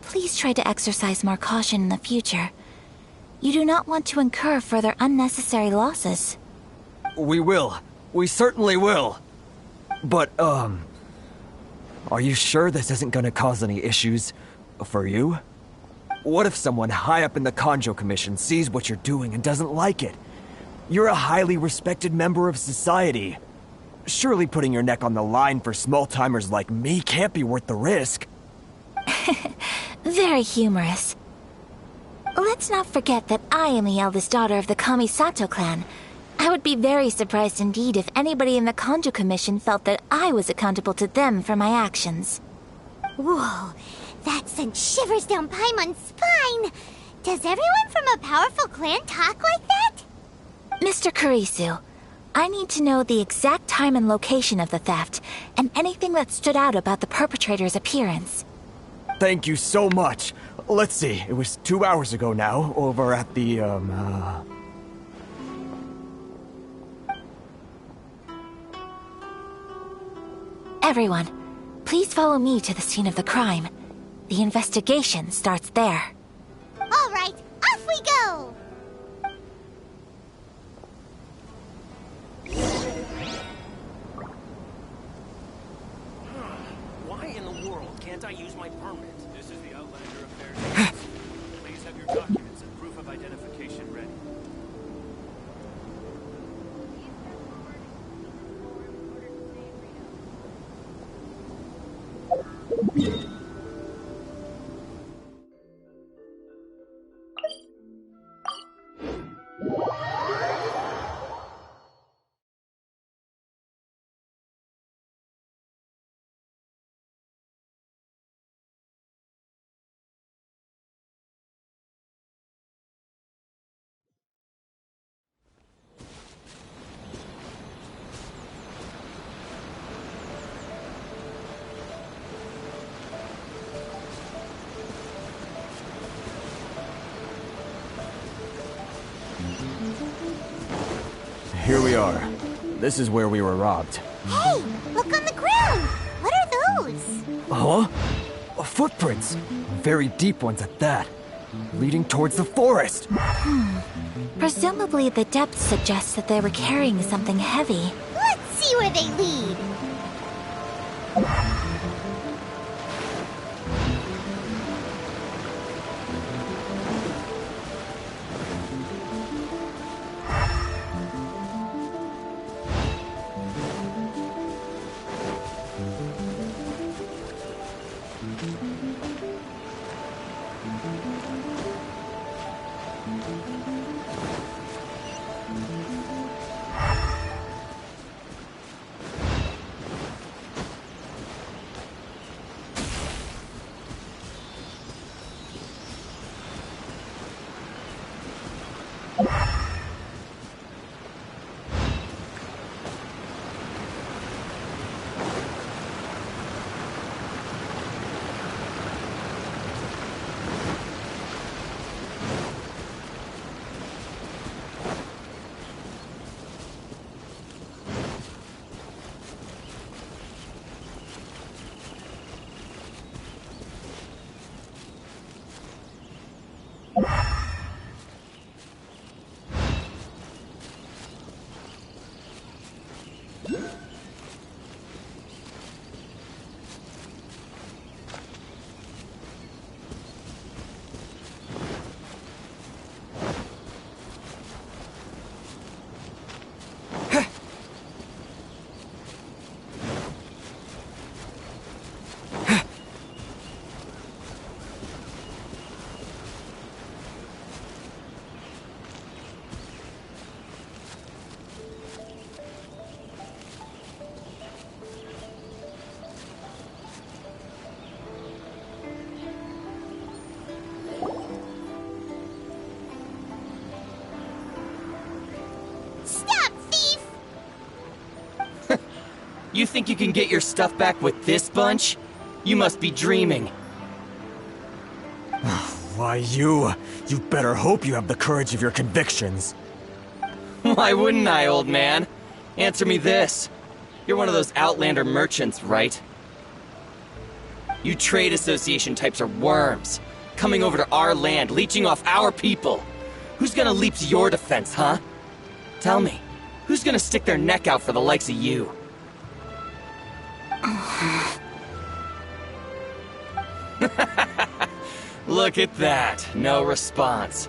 please try to exercise more caution in the future. You do not want to incur further unnecessary losses. We will. We certainly will. But, are you sure this isn't gonna cause any issues for you? What if someone high up in the Kanjo Commission sees what you're doing and doesn't like it? You're a highly respected member of society. Surely putting your neck on the line for small-timers like me can't be worth the risk. Very humorous. Let's not forget that I am the eldest daughter of the Kamisato clan. I would be very surprised indeed if anybody in the Kanjo Commission felt that I was accountable to them for my actions. Whoa, that sent shivers down Paimon's spine! Does everyone from a powerful clan talk like that? Mr. Kurisu, I need to know the exact time and location of the theft, and anything that stood out about the perpetrator's appearance. Thank you so much. Let's see, it was 2 hours ago now, over at the, Everyone, please follow me to the scene of the crime. The investigation starts there. All right, off we go! Why in the world can't I use my permit? This is the Outlander Affairs. Please have your documents and proof of identification ready. Here we are. This is where we were robbed. Hey, look on the ground! What are those? Huh? Footprints. Very deep ones at that. Leading towards the forest. Presumably the depth suggests that they were carrying something heavy. Let's see where they lead. You think you can get your stuff back with this bunch? You must be dreaming. Why, you better hope you have the courage of your convictions. Why wouldn't I, old man? Answer me this. You're one of those Outlander merchants, right? You trade association types are worms. Coming over to our land, leeching off our people. Who's gonna leap to your defense, huh? Tell me, who's gonna stick their neck out for the likes of you? Look at that. No response.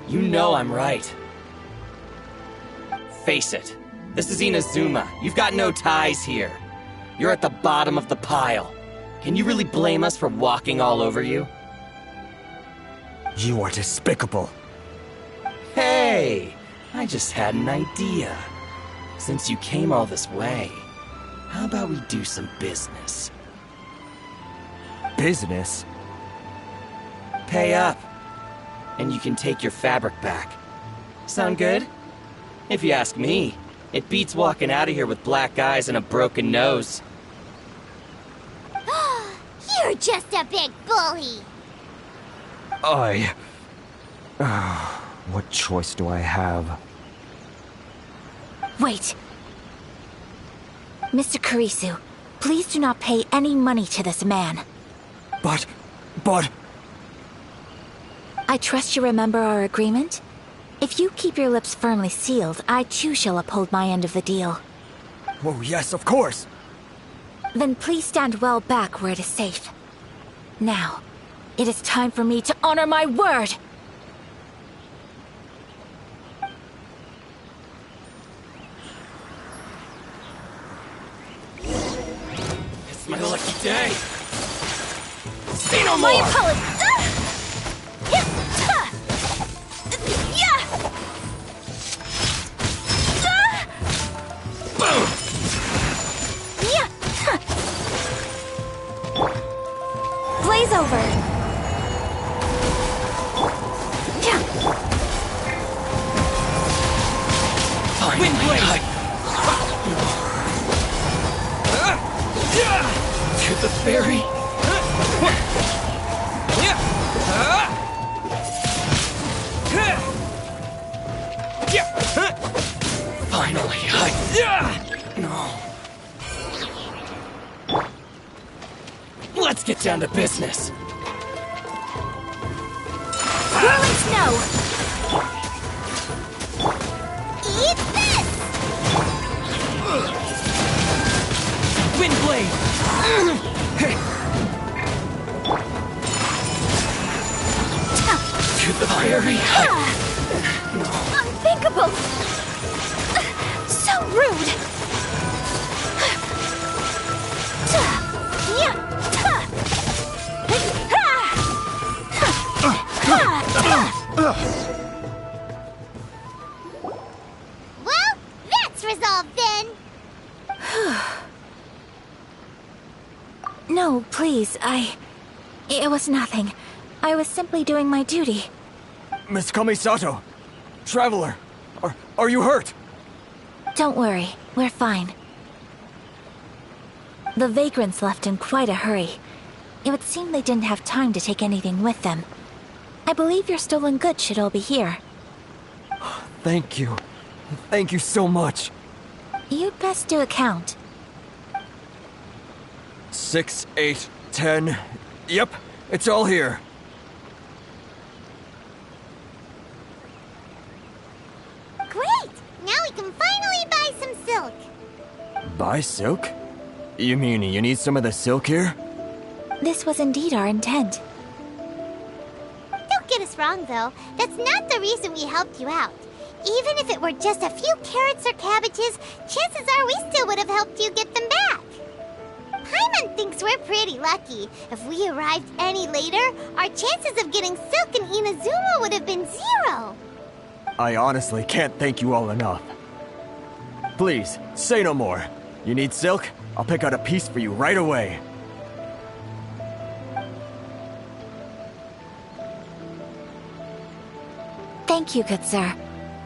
You know I'm right. Face it. This is Inazuma. You've got no ties here. You're at the bottom of the pile. Can you really blame us for walking all over you? You are despicable. Hey! I just had an idea. Since you came all this way, how about we do some business? Business? Pay up, and you can take your fabric back. Sound good? If you ask me, It beats walking out of here with black eyes and a broken nose. You're just a big bully. What choice do I have? Wait. Mr. Kurisu, please do not pay any money to this man. But... I trust you remember our agreement? If you keep your lips firmly sealed, I too shall uphold my end of the deal. Oh, yes, of course. Then please stand well back where it is safe. Now, it is time for me to honor my word! It's my lucky day! Say no more! My apologies! Blaze over! Wind blade! To the ferry! Finally, let's get down to business. Whirling snow! Eat this! Wind blade! To the ferry! Unthinkable! So rude! Well, that's resolved then. No, please, It was nothing. I was simply doing my duty. Miss Kamisato! Traveler! Are you hurt? Don't worry, we're fine. The vagrants left in quite a hurry. It would seem they didn't have time to take anything with them. I believe your stolen goods should all be here. Thank you. Thank you so much. You'd best do a count. 6, 8, 10... Yep, it's all here. Great! Now we can finally buy some silk. Buy silk? You mean you need some of the silk here? This was indeed our intent. Don't get us wrong, though. That's not the reason we helped you out. Even if it were just a few carrots or cabbages, chances are we still would have helped you get them back. Paimon thinks we're pretty lucky. If we arrived any later, our chances of getting silk in Inazuma would have been 0. I honestly can't thank you all enough. Please, say no more. You need silk? I'll pick out a piece for you right away. Thank you, good sir.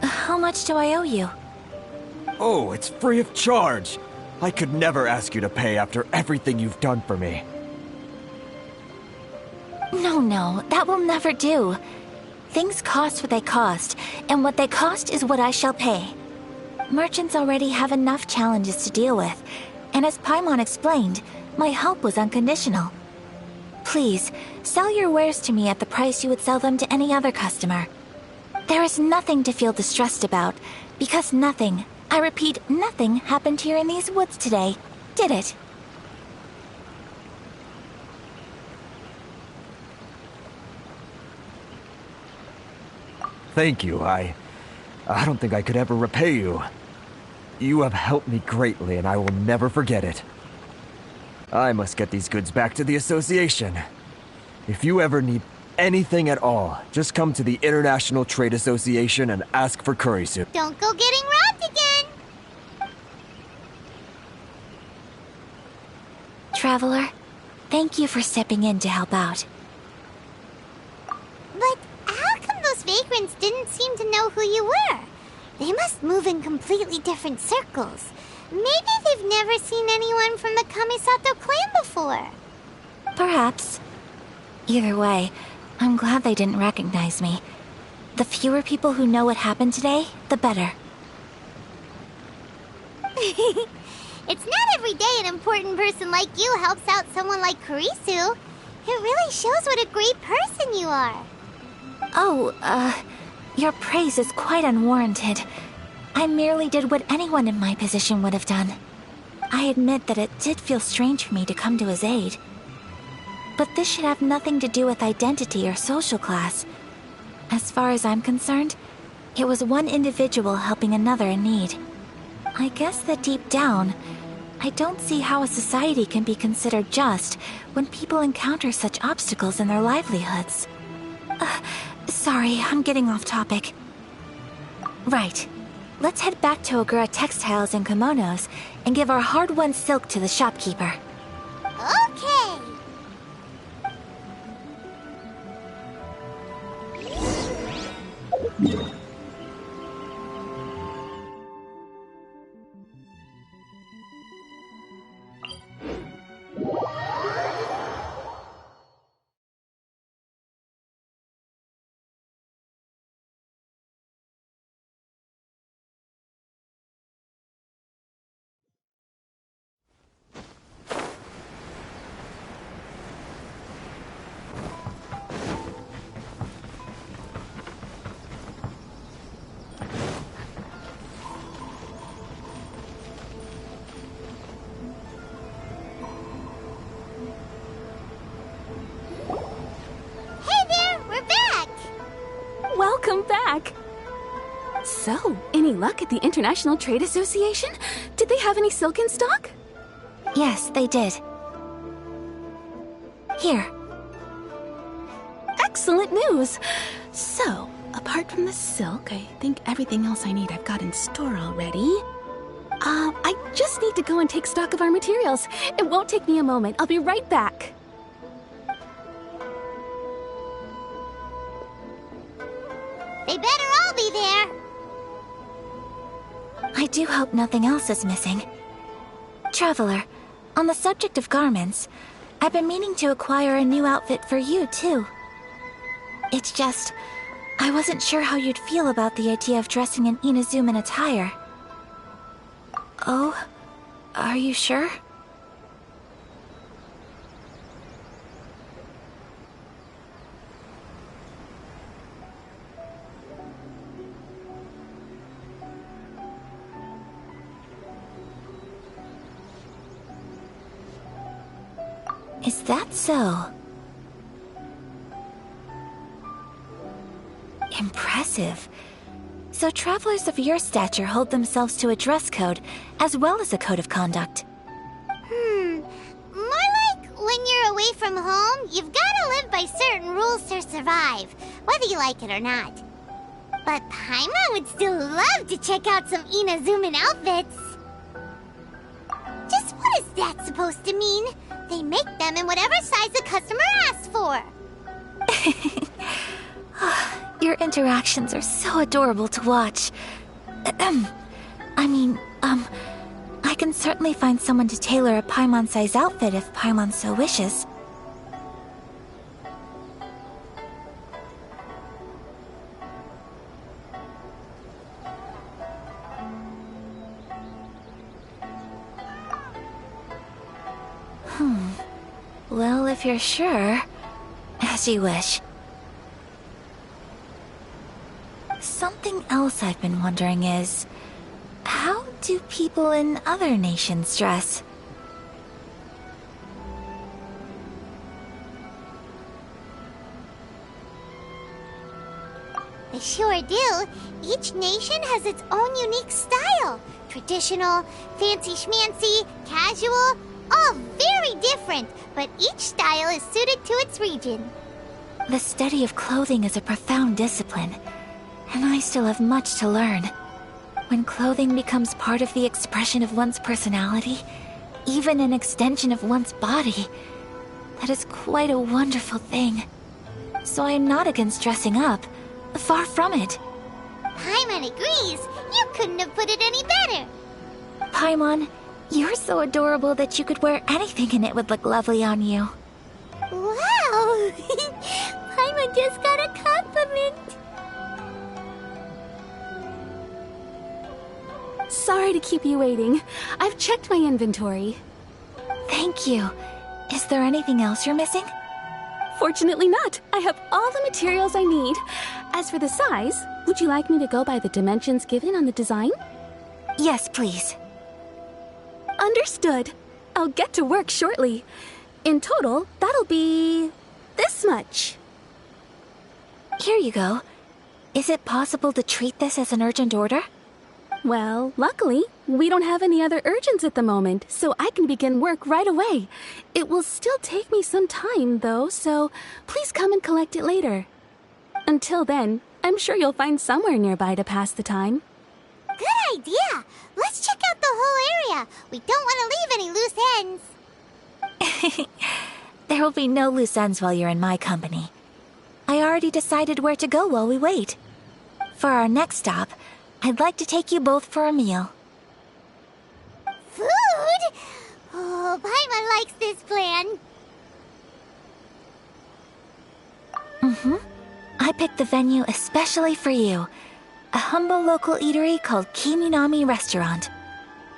How much do I owe you? Oh, it's free of charge. I could never ask you to pay after everything you've done for me. No, that will never do. Things cost what they cost, and what they cost is what I shall pay. Merchants already have enough challenges to deal with, and as Paimon explained, my help was unconditional. Please, sell your wares to me at the price you would sell them to any other customer. There is nothing to feel distressed about, because nothing, I repeat, nothing happened here in these woods today, did it? Thank you. I don't think I could ever repay you. You have helped me greatly, and I will never forget it. I must get these goods back to the association. If you ever need anything at all, just come to the International Trade Association and ask for Kurisu. Don't go getting robbed again! Traveler, thank you for stepping in to help out. But how come those vagrants didn't seem to know who you were? They must move in completely different circles. Maybe they've never seen anyone from the Kamisato clan before. Perhaps. Either way, I'm glad they didn't recognize me. The fewer people who know what happened today, the better. It's not every day an important person like you helps out someone like Kurisu. It really shows what a great person you are. Oh, your praise is quite unwarranted. I merely did what anyone in my position would have done. I admit that it did feel strange for me to come to his aid. But this should have nothing to do with identity or social class. As far as I'm concerned, it was one individual helping another in need. I guess that deep down, I don't see how a society can be considered just when people encounter such obstacles in their livelihoods. Sorry, I'm getting off topic. Right. Let's head back to Ogura Textiles and Kimonos and give our hard-won silk to the shopkeeper. Okay! Welcome back! So, any luck at the International Trade Association? Did they have any silk in stock? Yes, they did. Here. Excellent news! So, apart from the silk, I think everything else I need I've got in store already. I just need to go and take stock of our materials. It won't take me a moment. I'll be right back. They better all be there. I do hope nothing else is missing. Traveler, on the subject of garments, I've been meaning to acquire a new outfit for you, too. It's just, I wasn't sure how you'd feel about the idea of dressing in Inazuman attire. Oh? Are you sure? Is that so? Impressive. So travelers of your stature hold themselves to a dress code, as well as a code of conduct. More like when you're away from home, you've gotta live by certain rules to survive, whether you like it or not. But Paimon would still love to check out some Inazuman outfits. Just what is that supposed to mean? They make them in whatever size the customer asks for. Your interactions are so adorable to watch. I can certainly find someone to tailor a Paimon-size outfit if Paimon so wishes. Well, if you're sure, as you wish. Something else I've been wondering is, how do people in other nations dress? They sure do. Each nation has its own unique style. Traditional, fancy schmancy, casual, all very different, but each style is suited to its region. The study of clothing is a profound discipline, and I still have much to learn. When clothing becomes part of the expression of one's personality, even an extension of one's body, that is quite a wonderful thing. So I am not against dressing up. Far from it. Paimon agrees. You couldn't have put it any better. Paimon, you're so adorable that you could wear anything and it would look lovely on you. Wow! Paimon just got a compliment. Sorry to keep you waiting. I've checked my inventory. Thank you. Is there anything else you're missing? Fortunately not. I have all the materials I need. As for the size, would you like me to go by the dimensions given on the design? Yes, please. Understood. I'll get to work shortly. In total, that'll be this much. Here you go. Is it possible to treat this as an urgent order? Well, luckily, we don't have any other urgents at the moment, so I can begin work right away. It will still take me some time, though, so please come and collect it later. Until then, I'm sure you'll find somewhere nearby to pass the time. Good idea! Let's check out the whole area. We don't want to leave any loose ends. There will be no loose ends while you're in my company. I already decided where to go while we wait. For our next stop, I'd like to take you both for a meal. Food? Oh, Paimon likes this plan. I picked the venue especially for you. A humble local eatery called Kiminami Restaurant.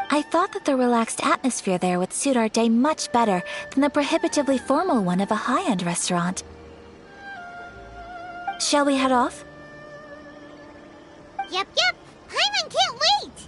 I thought that the relaxed atmosphere there would suit our day much better than the prohibitively formal one of a high-end restaurant. Shall we head off? Yep. Paimon can't wait.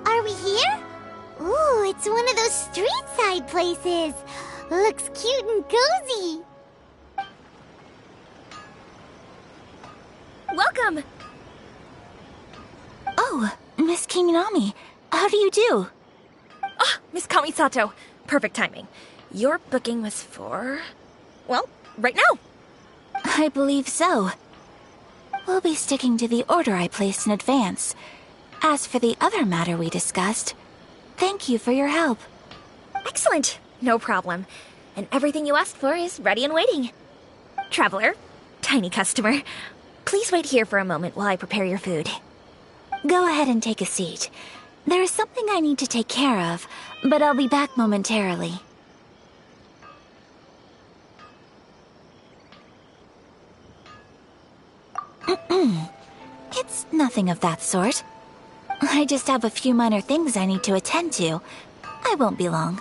Are we here? Ooh, it's one of those street-side places. Looks cute and cozy. Welcome! Oh, Miss Kiminami, how do you do? Ah, Miss Kamisato. Perfect timing. Your booking was for... well, right now. I believe so. We'll be sticking to the order I placed in advance. As for the other matter we discussed, thank you for your help. Excellent. No problem. And everything you asked for is ready and waiting. Traveler, tiny customer, please wait here for a moment while I prepare your food. Go ahead and take a seat. There is something I need to take care of, but I'll be back momentarily. It's nothing of that sort. I just have a few minor things I need to attend to. I won't be long.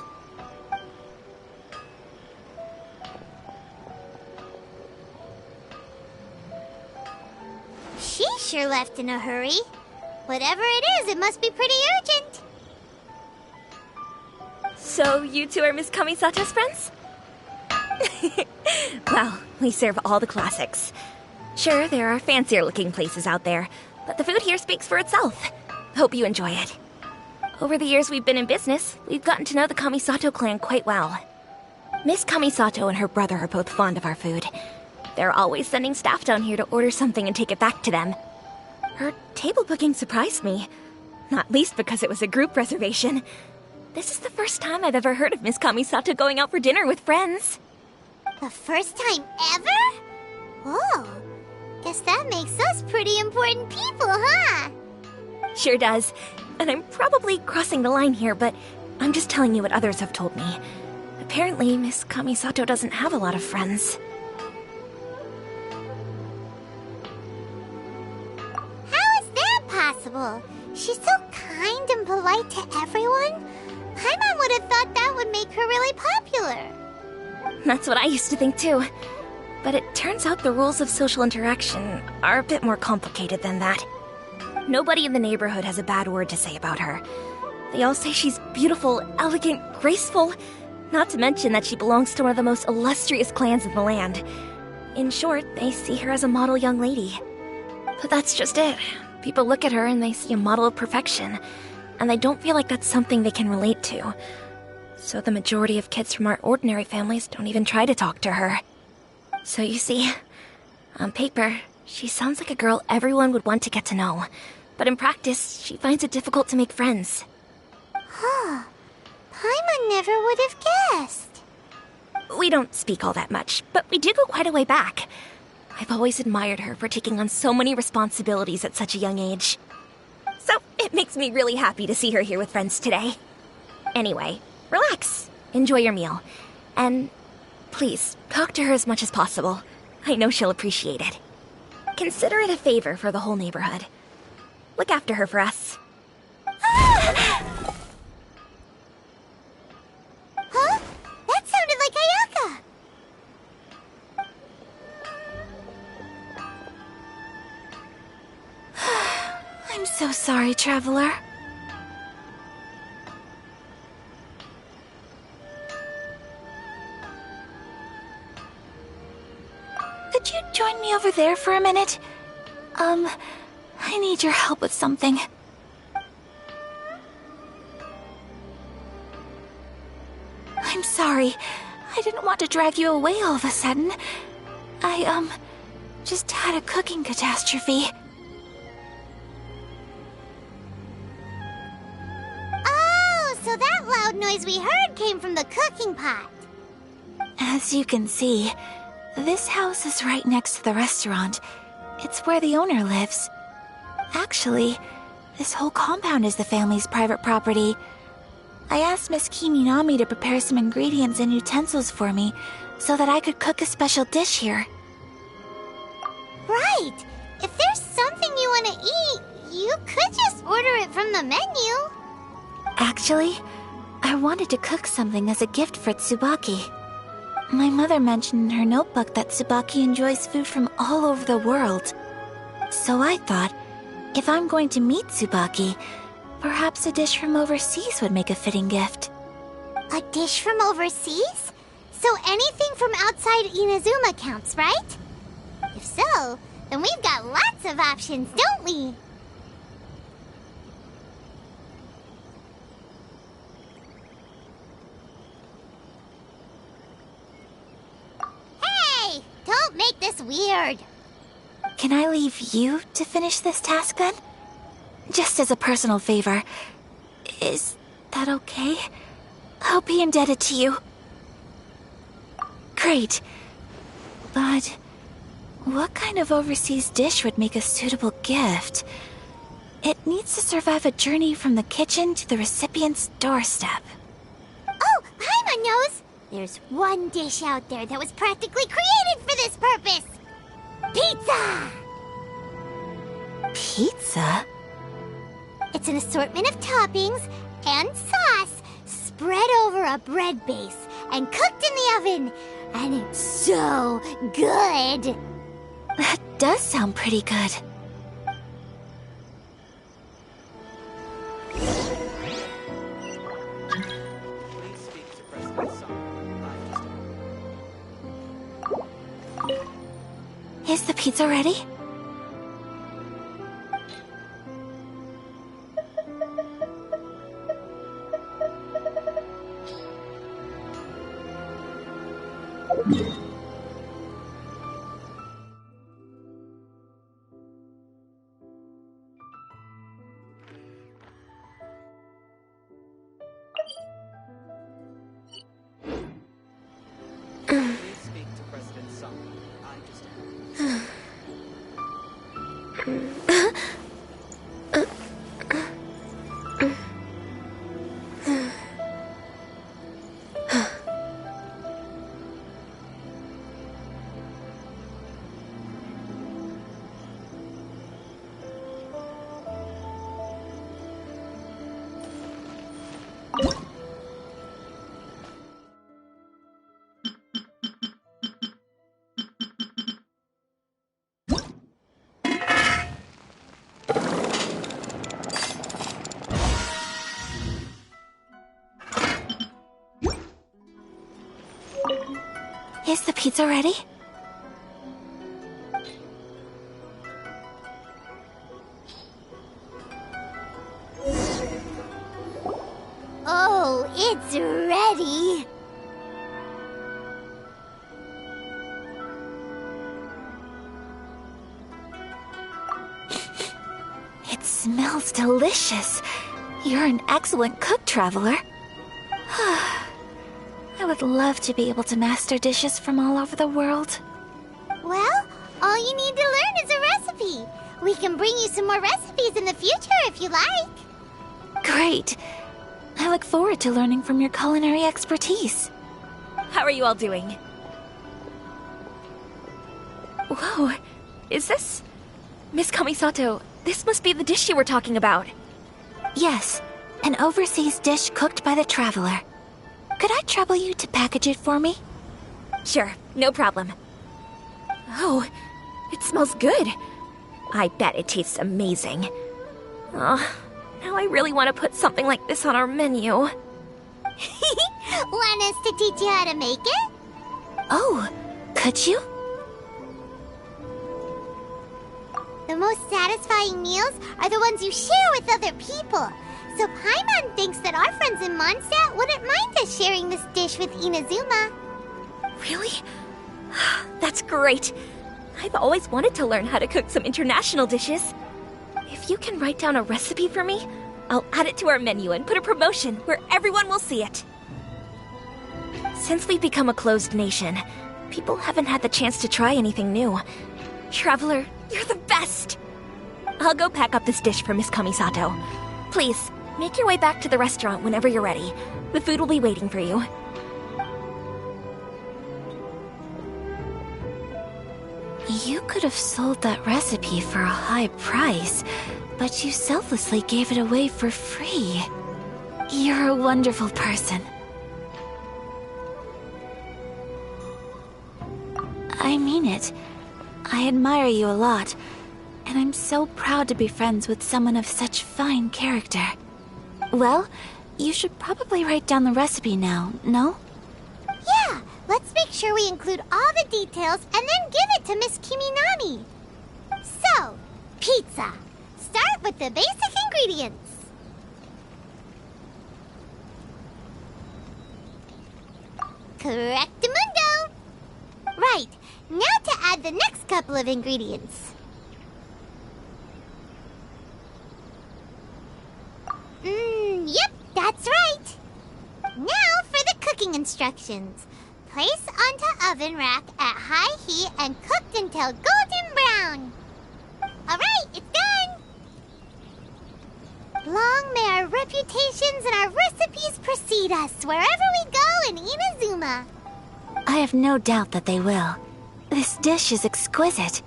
She sure left in a hurry. Whatever it is, it must be pretty urgent. So, you two are Miss Kamisato's friends? Well, we serve all the classics. Sure, there are fancier-looking places out there, but the food here speaks for itself. Hope you enjoy it. Over the years we've been in business, we've gotten to know the Kamisato clan quite well. Miss Kamisato and her brother are both fond of our food. They're always sending staff down here to order something and take it back to them. Her table booking surprised me, not least because it was a group reservation. This is the first time I've ever heard of Miss Kamisato going out for dinner with friends. The first time ever? Oh, guess that makes us pretty important people, huh? Sure does. And I'm probably crossing the line here, but I'm just telling you what others have told me. Apparently, Miss Kamisato doesn't have a lot of friends. How is that possible? She's so kind and polite to everyone. Paimon would have thought that would make her really popular. That's what I used to think too. But it turns out the rules of social interaction are a bit more complicated than that. Nobody in the neighborhood has a bad word to say about her. They all say she's beautiful, elegant, graceful, not to mention that she belongs to one of the most illustrious clans in the land. In short, they see her as a model young lady. But that's just it. People look at her and they see a model of perfection, and they don't feel like that's something they can relate to. So the majority of kids from our ordinary families don't even try to talk to her. So you see, on paper, she sounds like a girl everyone would want to get to know. But in practice, she finds it difficult to make friends. Huh. Paimon never would have guessed. We don't speak all that much, but we do go quite a way back. I've always admired her for taking on so many responsibilities at such a young age. So it makes me really happy to see her here with friends today. Anyway, relax, enjoy your meal, and please, talk to her as much as possible. I know she'll appreciate it. Consider it a favor for the whole neighborhood. Look after her for us. Huh? That sounded like Ayaka! I'm so sorry, Traveler. Could you join me over there for a minute? I need your help with something. I'm sorry. I didn't want to drag you away all of a sudden. I, just had a cooking catastrophe. Oh, so that loud noise we heard came from the cooking pot. As you can see, this house is right next to the restaurant. It's where the owner lives. Actually, this whole compound is the family's private property. I asked Miss Kiminami to prepare some ingredients and utensils for me so that I could cook a special dish here. Right! If there's something you want to eat, you could just order it from the menu. Actually, I wanted to cook something as a gift for Tsubaki. My mother mentioned in her notebook that Tsubaki enjoys food from all over the world. So I thought, if I'm going to meet Tsubaki, perhaps a dish from overseas would make a fitting gift. A dish from overseas? So anything from outside Inazuma counts, right? If so, then we've got lots of options, don't we? Hey! Don't make this weird! Can I leave you to finish this task then? Just as a personal favor. Is that okay? I'll be indebted to you. Great. But what kind of overseas dish would make a suitable gift? It needs to survive a journey from the kitchen to the recipient's doorstep. Oh, Paimon knows! There's one dish out there that was practically created for this purpose! Pizza! Pizza? It's an assortment of toppings and sauce spread over a bread base and cooked in the oven. And it's so good! That does sound pretty good. Is the pizza ready? Is the pizza ready? Oh, it's ready! It smells delicious. You're an excellent cook, Traveler. I would love to be able to master dishes from all over the world. Well, all you need to learn is a recipe. We can bring you some more recipes in the future if you like. Great. I look forward to learning from your culinary expertise. How are you all doing? Whoa, is this... Miss Kamisato, this must be the dish you were talking about. Yes, an overseas dish cooked by the Traveler. Could I trouble you to package it for me? Sure, no problem. Oh, it smells good. I bet it tastes amazing. Oh, now I really want to put something like this on our menu. Want us to teach you how to make it? Oh, could you? The most satisfying meals are the ones you share with other people. So Paimon thinks that our friends in Mondstadt wouldn't mind us sharing this dish with Inazuma. Really? That's great. I've always wanted to learn how to cook some international dishes. If you can write down a recipe for me, I'll add it to our menu and put a promotion where everyone will see it. Since we've become a closed nation, people haven't had the chance to try anything new. Traveler, you're the best! I'll go pack up this dish for Miss Kamisato. Please, make your way back to the restaurant whenever you're ready. The food will be waiting for you. You could have sold that recipe for a high price, but you selflessly gave it away for free. You're a wonderful person. I mean it. I admire you a lot, and I'm so proud to be friends with someone of such fine character. Well, you should probably write down the recipe now, no? Yeah, let's make sure we include all the details and then give it to Miss Kiminami. So, pizza. Start with the basic ingredients. Correctamundo! Right, now to add the next couple of ingredients. Yep, that's right. Now for the cooking instructions. Place onto oven rack at high heat and cooked until golden brown. Alright, it's done! Long may our reputations and our recipes precede us wherever we go in Inazuma. I have no doubt that they will. This dish is exquisite.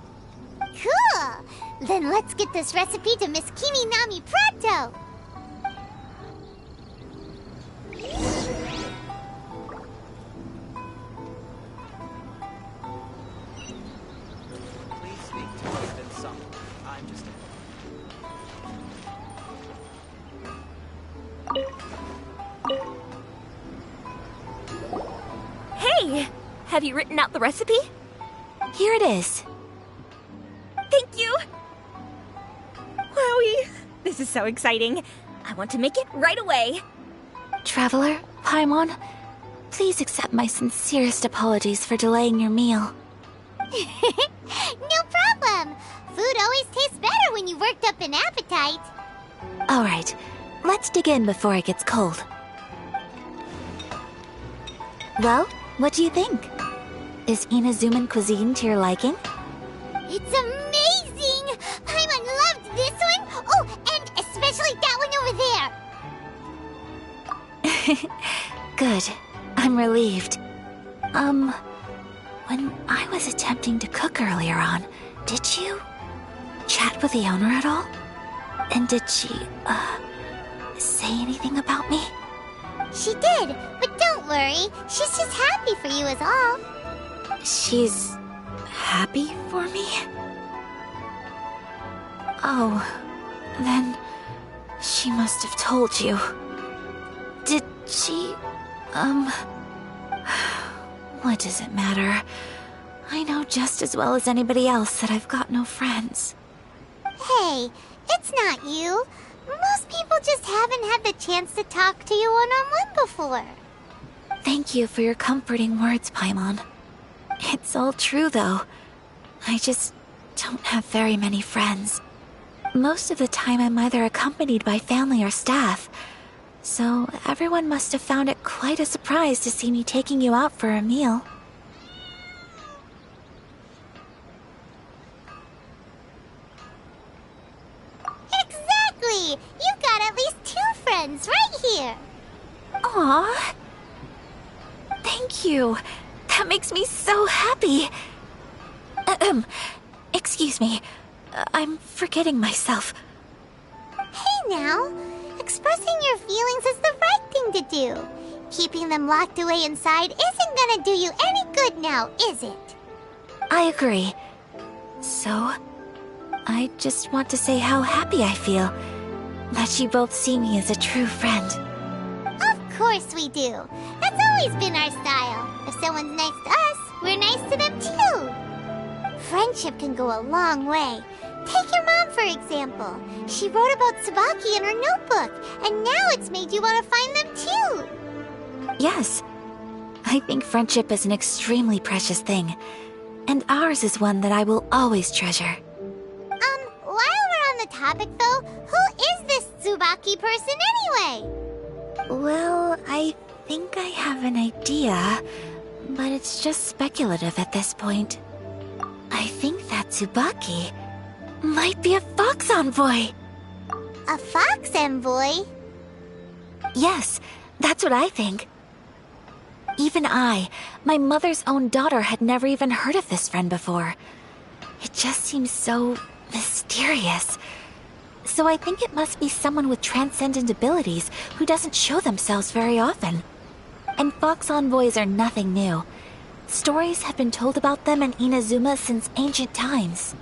Cool! Then let's get this recipe to Miss Kiminami pronto! Please speak to President Summer. I'm just... Hey! Have you written out the recipe? Here it is. Thank you! Wowie! This is so exciting. I want to make it right away. Traveler, Paimon, please accept my sincerest apologies for delaying your meal. No problem! Food always tastes better when you've worked up an appetite. Alright, let's dig in before it gets cold. Well, what do you think? Is Inazuman cuisine to your liking? It's amazing! Paimon loved this one! Oh, and especially that one over there! Good. I'm relieved. When I was attempting to cook earlier on, did you chat with the owner at all? And did she, say anything about me? She did, but don't worry. She's just happy for you is all. She's happy for me? Oh, then she must have told you. Did she, What does it matter? I know just as well as anybody else that I've got no friends. Hey, it's not you. Most people just haven't had the chance to talk to you one-on-one before. Thank you for your comforting words, Paimon. It's all true, though. I just don't have very many friends. Most of the time I'm either accompanied by family or staff, so everyone must have found it quite a surprise to see me taking you out for a meal. Exactly! You've got at least 2 friends right here. Aww. Thank you. That makes me so happy. Excuse me. I'm forgetting myself. Hey now, expressing your feelings is the right thing to do. Keeping them locked away inside isn't gonna do you any good now, is it? I agree. So, I just want to say how happy I feel that you both see me as a true friend. Of course we do. That's always been our style. If someone's nice to us, we're nice to them too. Friendship can go a long way. Take your mom, for example. She wrote about Tsubaki in her notebook, and now it's made you want to find them too. Yes. I think friendship is an extremely precious thing, and ours is one that I will always treasure. While we're on the topic though, who is this Tsubaki person anyway? Well, I think I have an idea, but it's just speculative at this point. I think that Tsubaki might be a fox envoy. A fox envoy? Yes, that's what I think. Even I, my mother's own daughter, had never even heard of this friend before. It just seems so mysterious. So I think it must be someone with transcendent abilities who doesn't show themselves very often. And fox envoys are nothing new. Stories have been told about them in Inazuma since ancient times.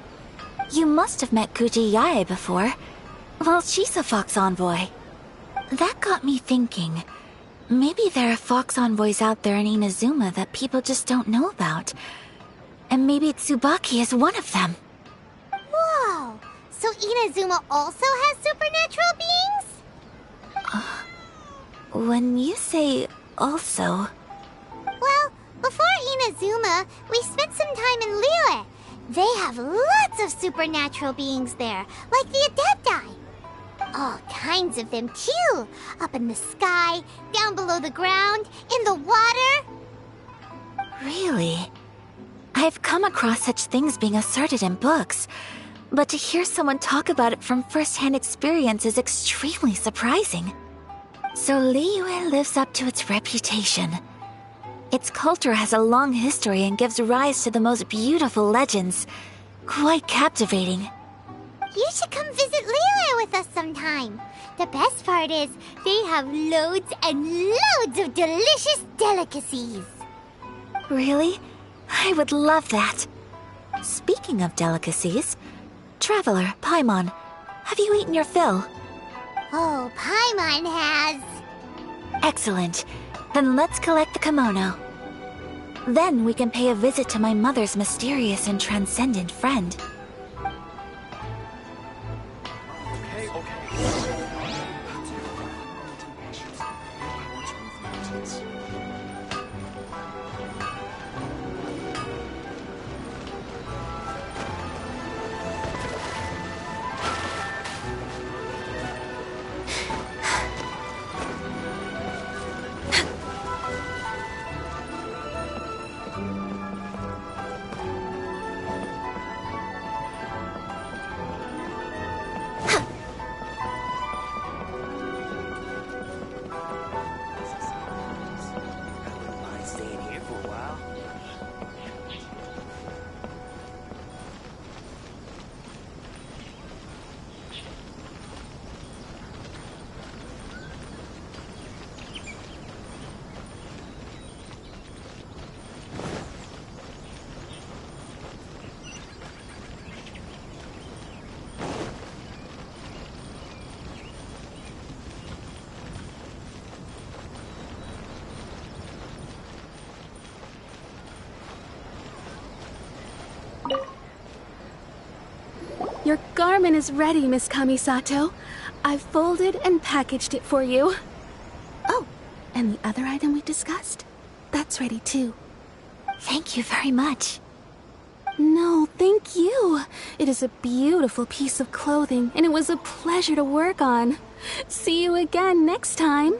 You must have met Kuji Yae before. Well, she's a fox envoy. That got me thinking. Maybe there are fox envoys out there in Inazuma that people just don't know about. And maybe Tsubaki is one of them. Whoa! So Inazuma also has supernatural beings? When you say also... Well, before Inazuma, we spent some time in Liyue. They have lots of supernatural beings there, like the Adepti. All kinds of them too. Up in the sky, down below the ground, in the water. Really? I've come across such things being asserted in books, but to hear someone talk about it from first-hand experience is extremely surprising. So Liyue lives up to its reputation. Its culture has a long history and gives rise to the most beautiful legends. Quite captivating. You should come visit Liyue with us sometime. The best part is, they have loads and loads of delicious delicacies. Really? I would love that. Speaking of delicacies, Traveler, Paimon, have you eaten your fill? Oh, Paimon has. Excellent. Then let's collect the kimono. Then we can pay a visit to my mother's mysterious and transcendent friend. Your garment is ready, Miss Kamisato. I've folded and packaged it for you. Oh, and the other item we discussed? That's ready too. Thank you very much. No, thank you. It is a beautiful piece of clothing, and it was a pleasure to work on. See you again next time.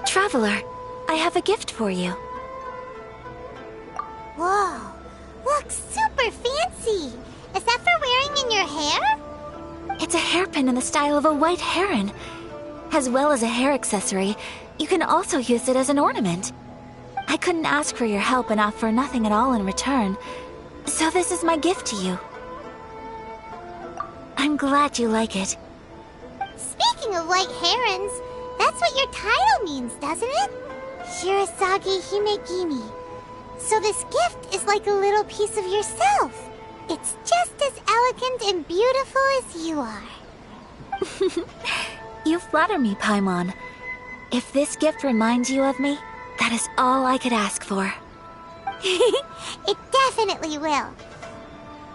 Traveler, I have a gift for you. Whoa, looks super fancy. Is that for wearing in your hair? It's a hairpin in the style of a white heron. As well as a hair accessory, you can also use it as an ornament. I couldn't ask for your help and offer nothing at all in return, so this is my gift to you. I'm glad you like it. Speaking of white herons, that's what your title means, doesn't it? Shirasagi Himegimi. So this gift is like a little piece of yourself. It's just as elegant and beautiful as you are. You flatter me, Paimon. If this gift reminds you of me, that is all I could ask for. It definitely will.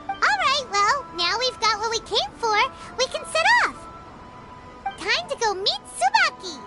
Alright, well, now we've got what we came for. We can set off. Time to go meet Tsubaki.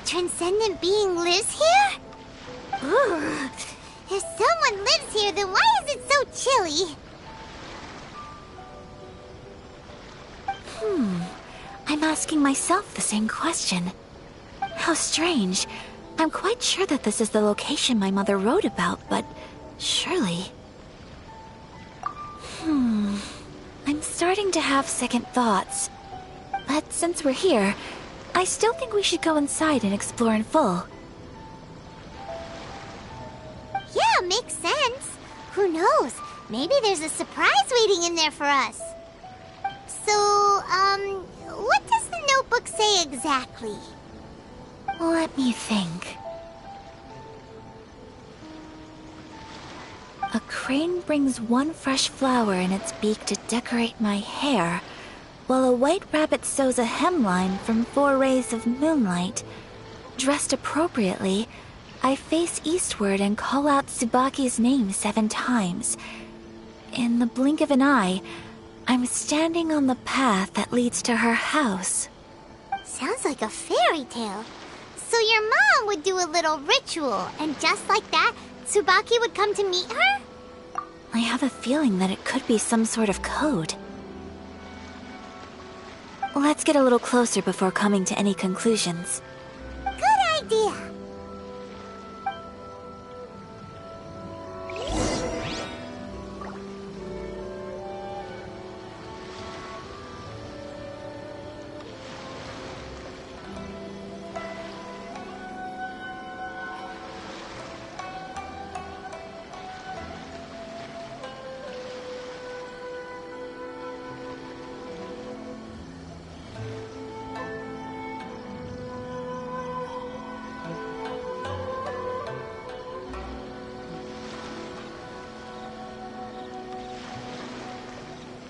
Transcendent being lives here? Ugh. If someone lives here, then why is it so chilly? I'm asking myself the same question. How strange. I'm quite sure that this is the location my mother wrote about, but surely... I'm starting to have second thoughts. But since we're here, I still think we should go inside and explore in full. Yeah, makes sense. Who knows? Maybe there's a surprise waiting in there for us. So, what does the notebook say exactly? Let me think. A crane brings one fresh flower in its beak to decorate my hair, while a white rabbit sews a hemline from 4 rays of moonlight. Dressed appropriately, I face eastward and call out Tsubaki's name 7 times. In the blink of an eye, I'm standing on the path that leads to her house. Sounds like a fairy tale. So your mom would do a little ritual, and just like that, Tsubaki would come to meet her? I have a feeling that it could be some sort of code. Let's get a little closer before coming to any conclusions. Good idea.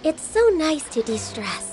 It's so nice to de-stress.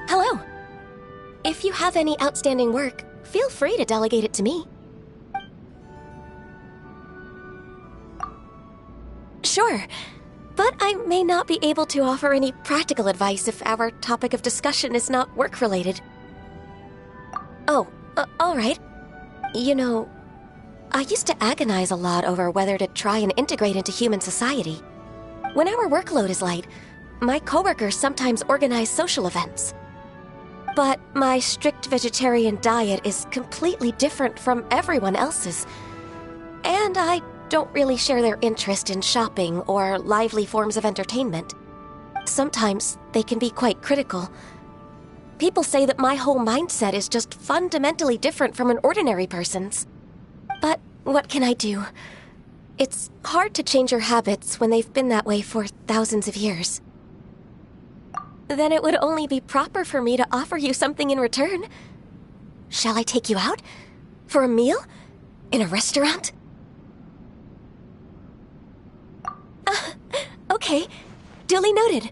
Hello. If you have any outstanding work, feel free to delegate it to me. Sure. But I may not be able to offer any practical advice if our topic of discussion is not work-related. Oh, alright. You know, I used to agonize a lot over whether to try and integrate into human society. When our workload is light, my coworkers sometimes organize social events. But my strict vegetarian diet is completely different from everyone else's. And I don't really share their interest in shopping or lively forms of entertainment. Sometimes they can be quite critical. People say that my whole mindset is just fundamentally different from an ordinary person's. But what can I do? It's hard to change your habits when they've been that way for thousands of years. Then it would only be proper for me to offer you something in return. Shall I take you out? For a meal? In a restaurant? Okay. Duly noted.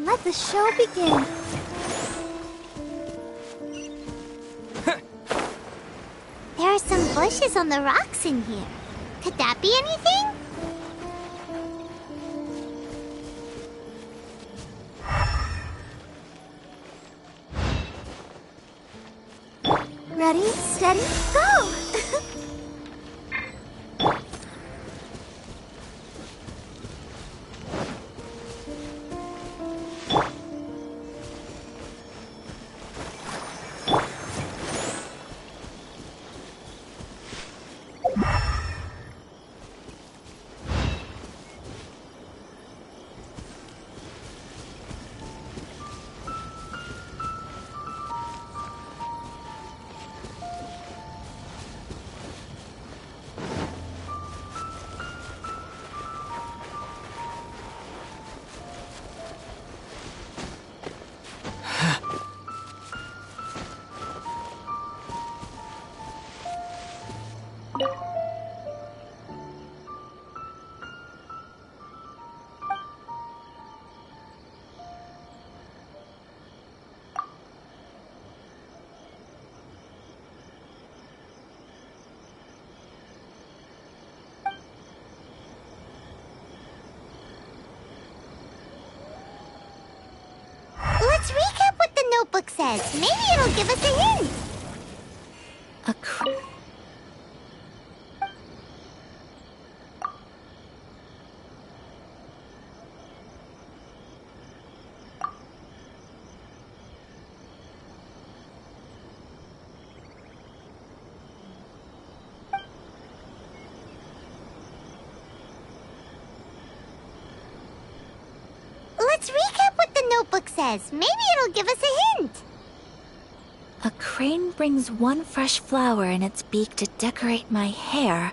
Let the show begin. bushes on the rocks in here. Could that be anything? Ready, steady, go! Let's recap what the notebook says. Maybe it'll give us a hint. Let's recap what the notebook says. Maybe it'll give us a hint. A crane brings one fresh flower in its beak to decorate my hair,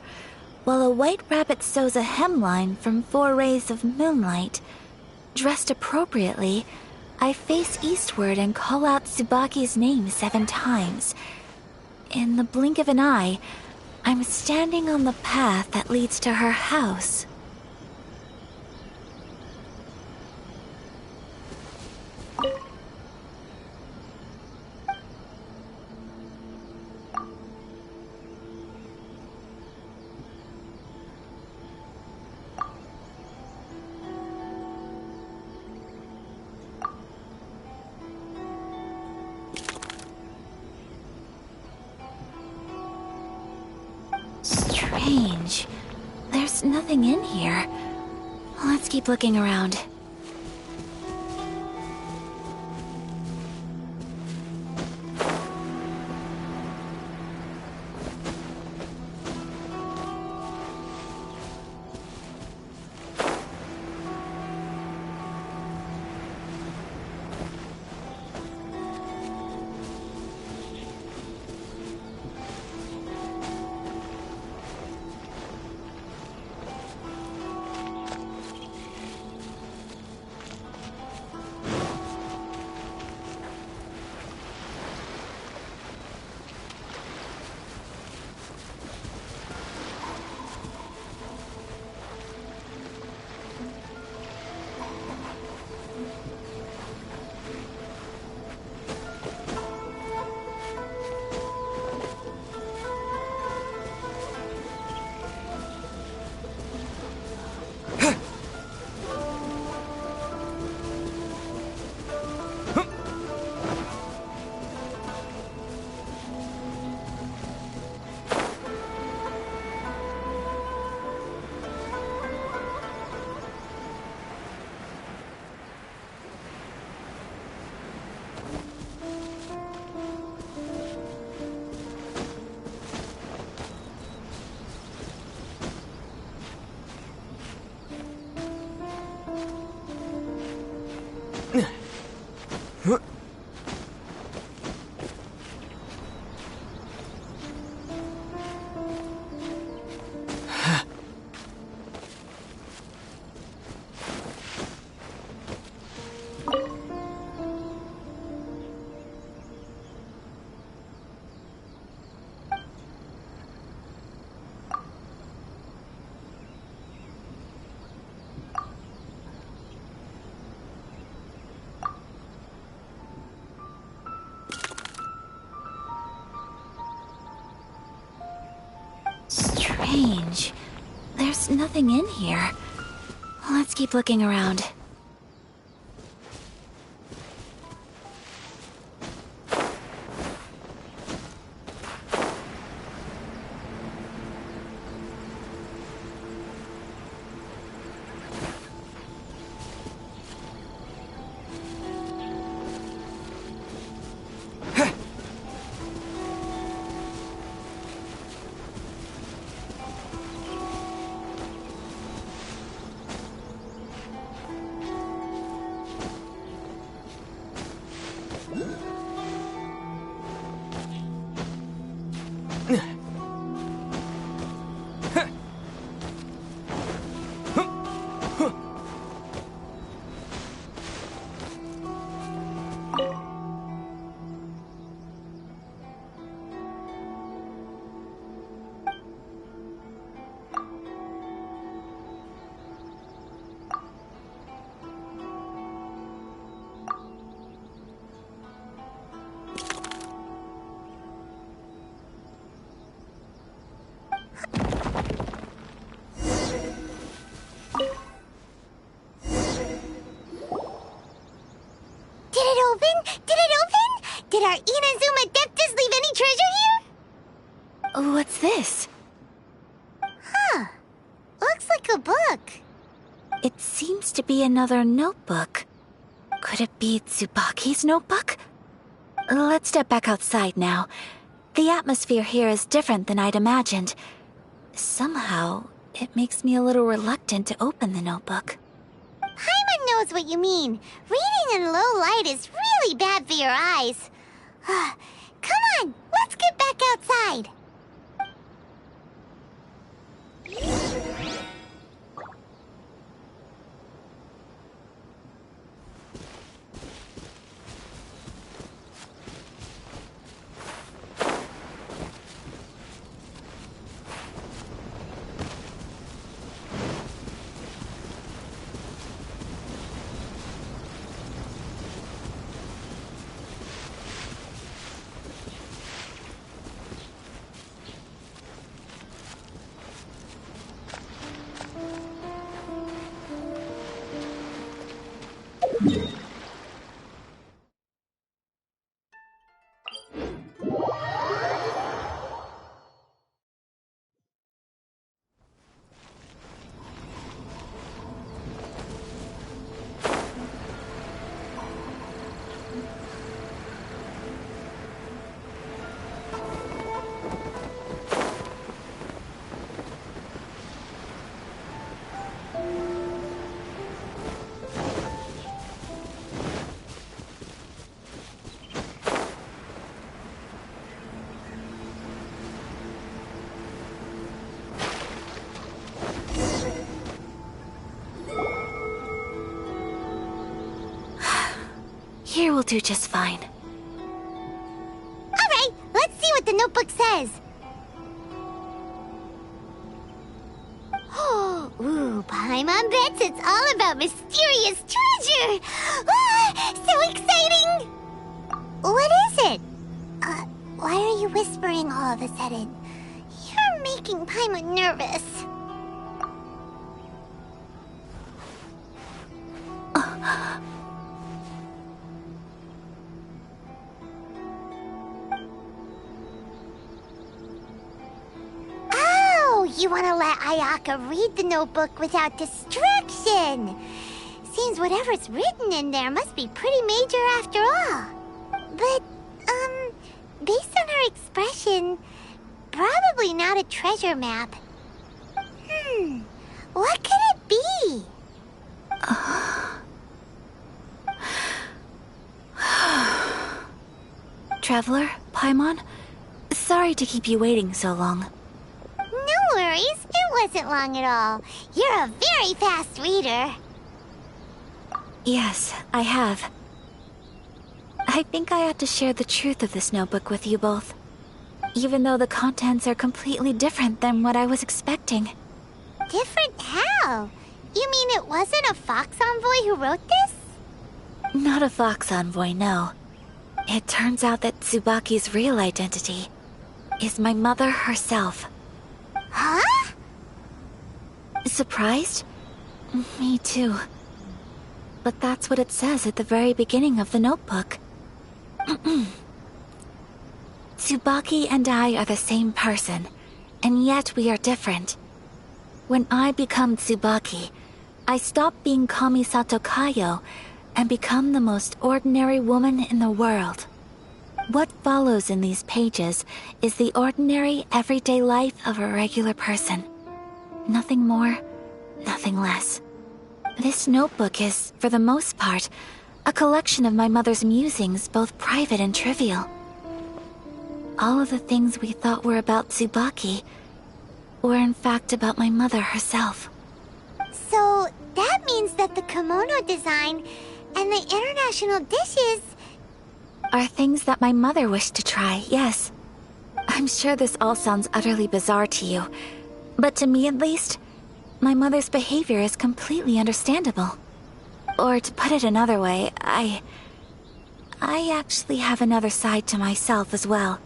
while a white rabbit sews a hemline from 4 rays of moonlight. Dressed appropriately, I face eastward and call out Tsubaki's name 7 times. In the blink of an eye, I'm standing on the path that leads to her house. Strange. There's nothing in here. Let's keep looking around. strange. There's nothing in here. Let's keep looking around. Did our Inazuma Adeptus leave any treasure here? What's this? Huh. Looks like a book. It seems to be another notebook. Could it be Tsubaki's notebook? Let's step back outside now. The atmosphere here is different than I'd imagined. Somehow, it makes me a little reluctant to open the notebook. Paimon knows what you mean. Reading in low light is really bad for your eyes. Come on, let's get back outside. Here will do just fine. Alright, let's see what the notebook says. Ooh, Paimon bets it's all about mysterious treasure! Ah, so exciting! What is it? Why are you whispering all of a sudden? You're making Paimon nervous. You want to let Ayaka read the notebook without distraction. Seems whatever's written in there must be pretty major after all. But, based on her expression, probably not a treasure map. What could it be? Traveler, Paimon, sorry to keep you waiting so long. No worries, it wasn't long at all. You're a very fast reader. Yes, I have. I think I ought to share the truth of this notebook with you both, even though the contents are completely different than what I was expecting. Different how? You mean it wasn't a Fox Envoy who wrote this? Not a Fox Envoy, no. It turns out that Tsubaki's real identity is my mother herself. Huh? surprised? Me too. But that's what it says at the very beginning of the notebook. Tsubaki and I are the same person, and yet we are different. When I become Tsubaki, I stop being Kamisato Kayo and become the most ordinary woman in the world. What follows in these pages is the ordinary, everyday life of a regular person. Nothing more, nothing less. This notebook is, for the most part, a collection of my mother's musings, both private and trivial. All of the things we thought were about Tsubaki were in fact about my mother herself. So, that means that the kimono design and the international dishes are things that my mother wished to try, yes. I'm sure this all sounds utterly bizarre to you, but to me at least, my mother's behavior is completely understandable. Or to put it another way, I actually have another side to myself as well.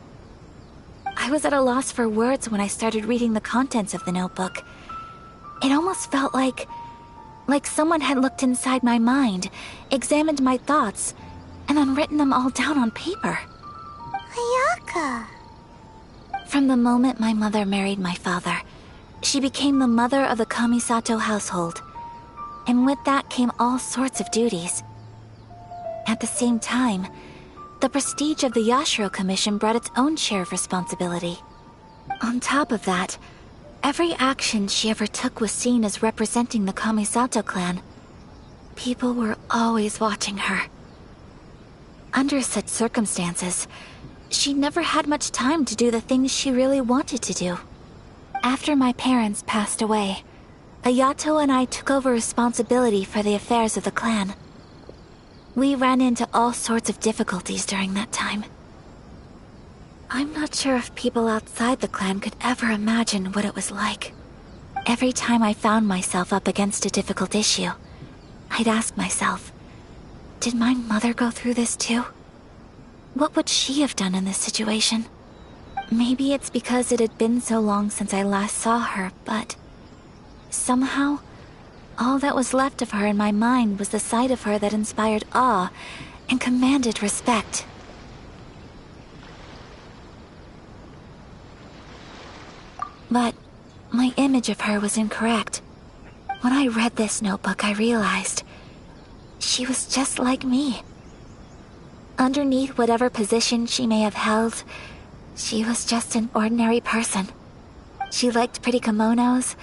I was at a loss for words when I started reading the contents of the notebook. It almost felt like someone had looked inside my mind, examined my thoughts, and then written them all down on paper. Ayaka. From the moment my mother married my father, she became the mother of the Kamisato household. And with that came all sorts of duties. At the same time, the prestige of the Yashiro Commission brought its own share of responsibility. On top of that, every action she ever took was seen as representing the Kamisato clan. People were always watching her. Under such circumstances, she never had much time to do the things she really wanted to do. After my parents passed away, Ayato and I took over responsibility for the affairs of the clan. We ran into all sorts of difficulties during that time. I'm not sure if people outside the clan could ever imagine what it was like. Every time I found myself up against a difficult issue, I'd ask myself, did my mother go through this too? What would she have done in this situation? Maybe it's because it had been so long since I last saw her, but somehow, all that was left of her in my mind was the sight of her that inspired awe and commanded respect. But my image of her was incorrect. When I read this notebook, I realized she was just like me. Underneath whatever position she may have held, she was just an ordinary person. She liked pretty kimonos.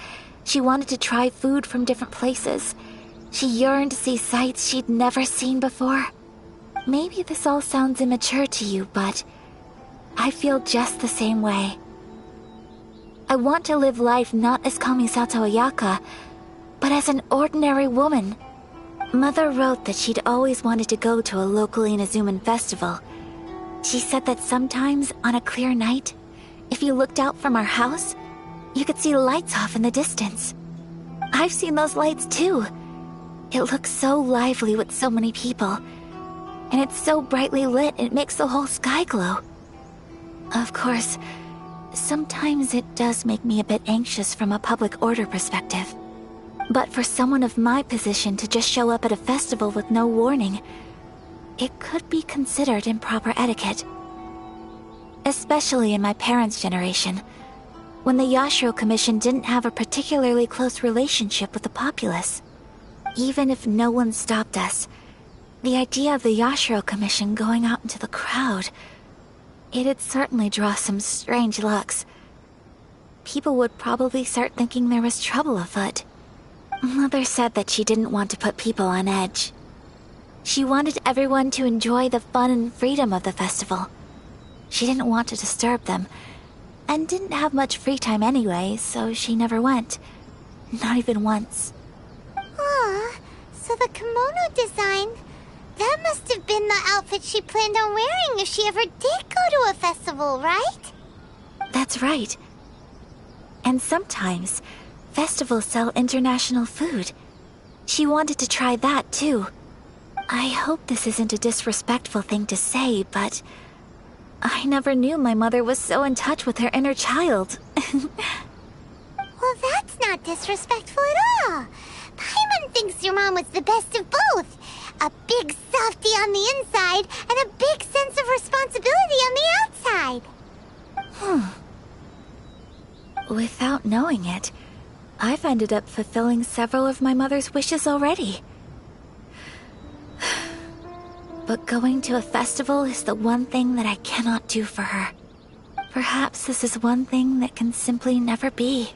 She wanted to try food from different places. She yearned to see sights she'd never seen before. Maybe this all sounds immature to you, but I feel just the same way. I want to live life not as Kamisato Ayaka, but as an ordinary woman. Mother wrote that she'd always wanted to go to a local Inazuman festival. She said that sometimes, on a clear night, if you looked out from our house, you could see lights off in the distance. I've seen those lights too. It looks so lively with so many people. And it's so brightly lit, it makes the whole sky glow. Of course, sometimes it does make me a bit anxious from a public order perspective. But for someone of my position to just show up at a festival with no warning, it could be considered improper etiquette. Especially in my parents' generation, when the Yashiro Commission didn't have a particularly close relationship with the populace. Even if no one stopped us, the idea of the Yashiro Commission going out into the crowd, it'd certainly draw some strange looks. People would probably start thinking there was trouble afoot. Mother said that she didn't want to put people on edge. She wanted everyone to enjoy the fun and freedom of the festival. She didn't want to disturb them, and didn't have much free time anyway, so she never went. Not even once. Aw, so the kimono design, that must have been the outfit she planned on wearing if she ever did go to a festival, right? That's right. And sometimes, festivals sell international food. She wanted to try that too. I hope this isn't a disrespectful thing to say, but I never knew my mother was so in touch with her inner child. Well, That's not disrespectful at all. Paimon thinks your mom was the best of both. A big softy on the inside and a big sense of responsibility on the outside. Without knowing it, I've ended up fulfilling several of my mother's wishes already. But going to a festival is the one thing that I cannot do for her. Perhaps this is one thing that can simply never be.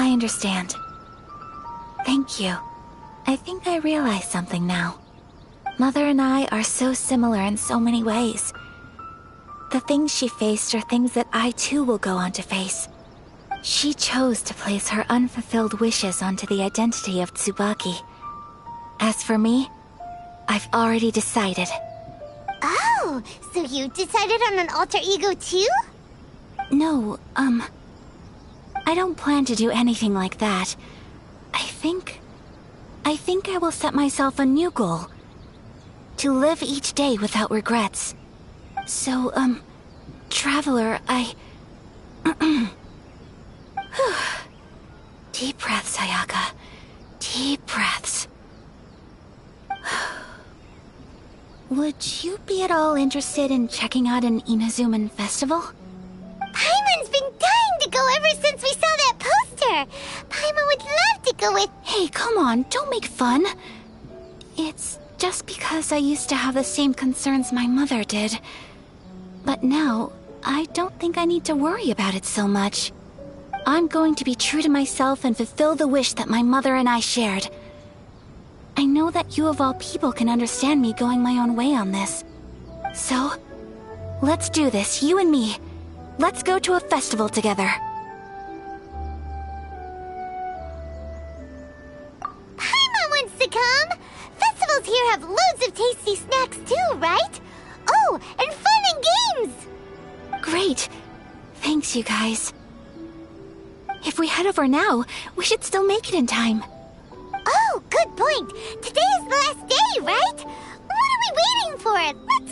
I understand. Thank you. I think I realize something now. Mother and I are so similar in so many ways. The things she faced are things that I too will go on to face. She chose to place her unfulfilled wishes onto the identity of Tsubaki. As for me, I've already decided. Oh, so you decided on an alter ego too? No, I don't plan to do anything like that. I think I will set myself a new goal. To live each day without regrets. So, Traveler, Deep breaths, Ayaka. Deep breaths. Would you be at all interested in checking out an Inazuman festival? Paimon's been dying to go ever since we saw that poster! Paimon would love to go with— Hey, come on, don't make fun. It's just because I used to have the same concerns my mother did. But now, I don't think I need to worry about it so much. I'm going to be true to myself and fulfill the wish that my mother and I shared. I know that you of all people can understand me going my own way on this. So, let's do this, you and me. Let's go to a festival together. Paimon wants to come! Festivals here have loads of tasty snacks too, right? Oh, and fun and games! Great. Thanks, you guys. If we head over now, we should still make it in time. Oh, good point. Today is the last day, right? What are we waiting for? Let's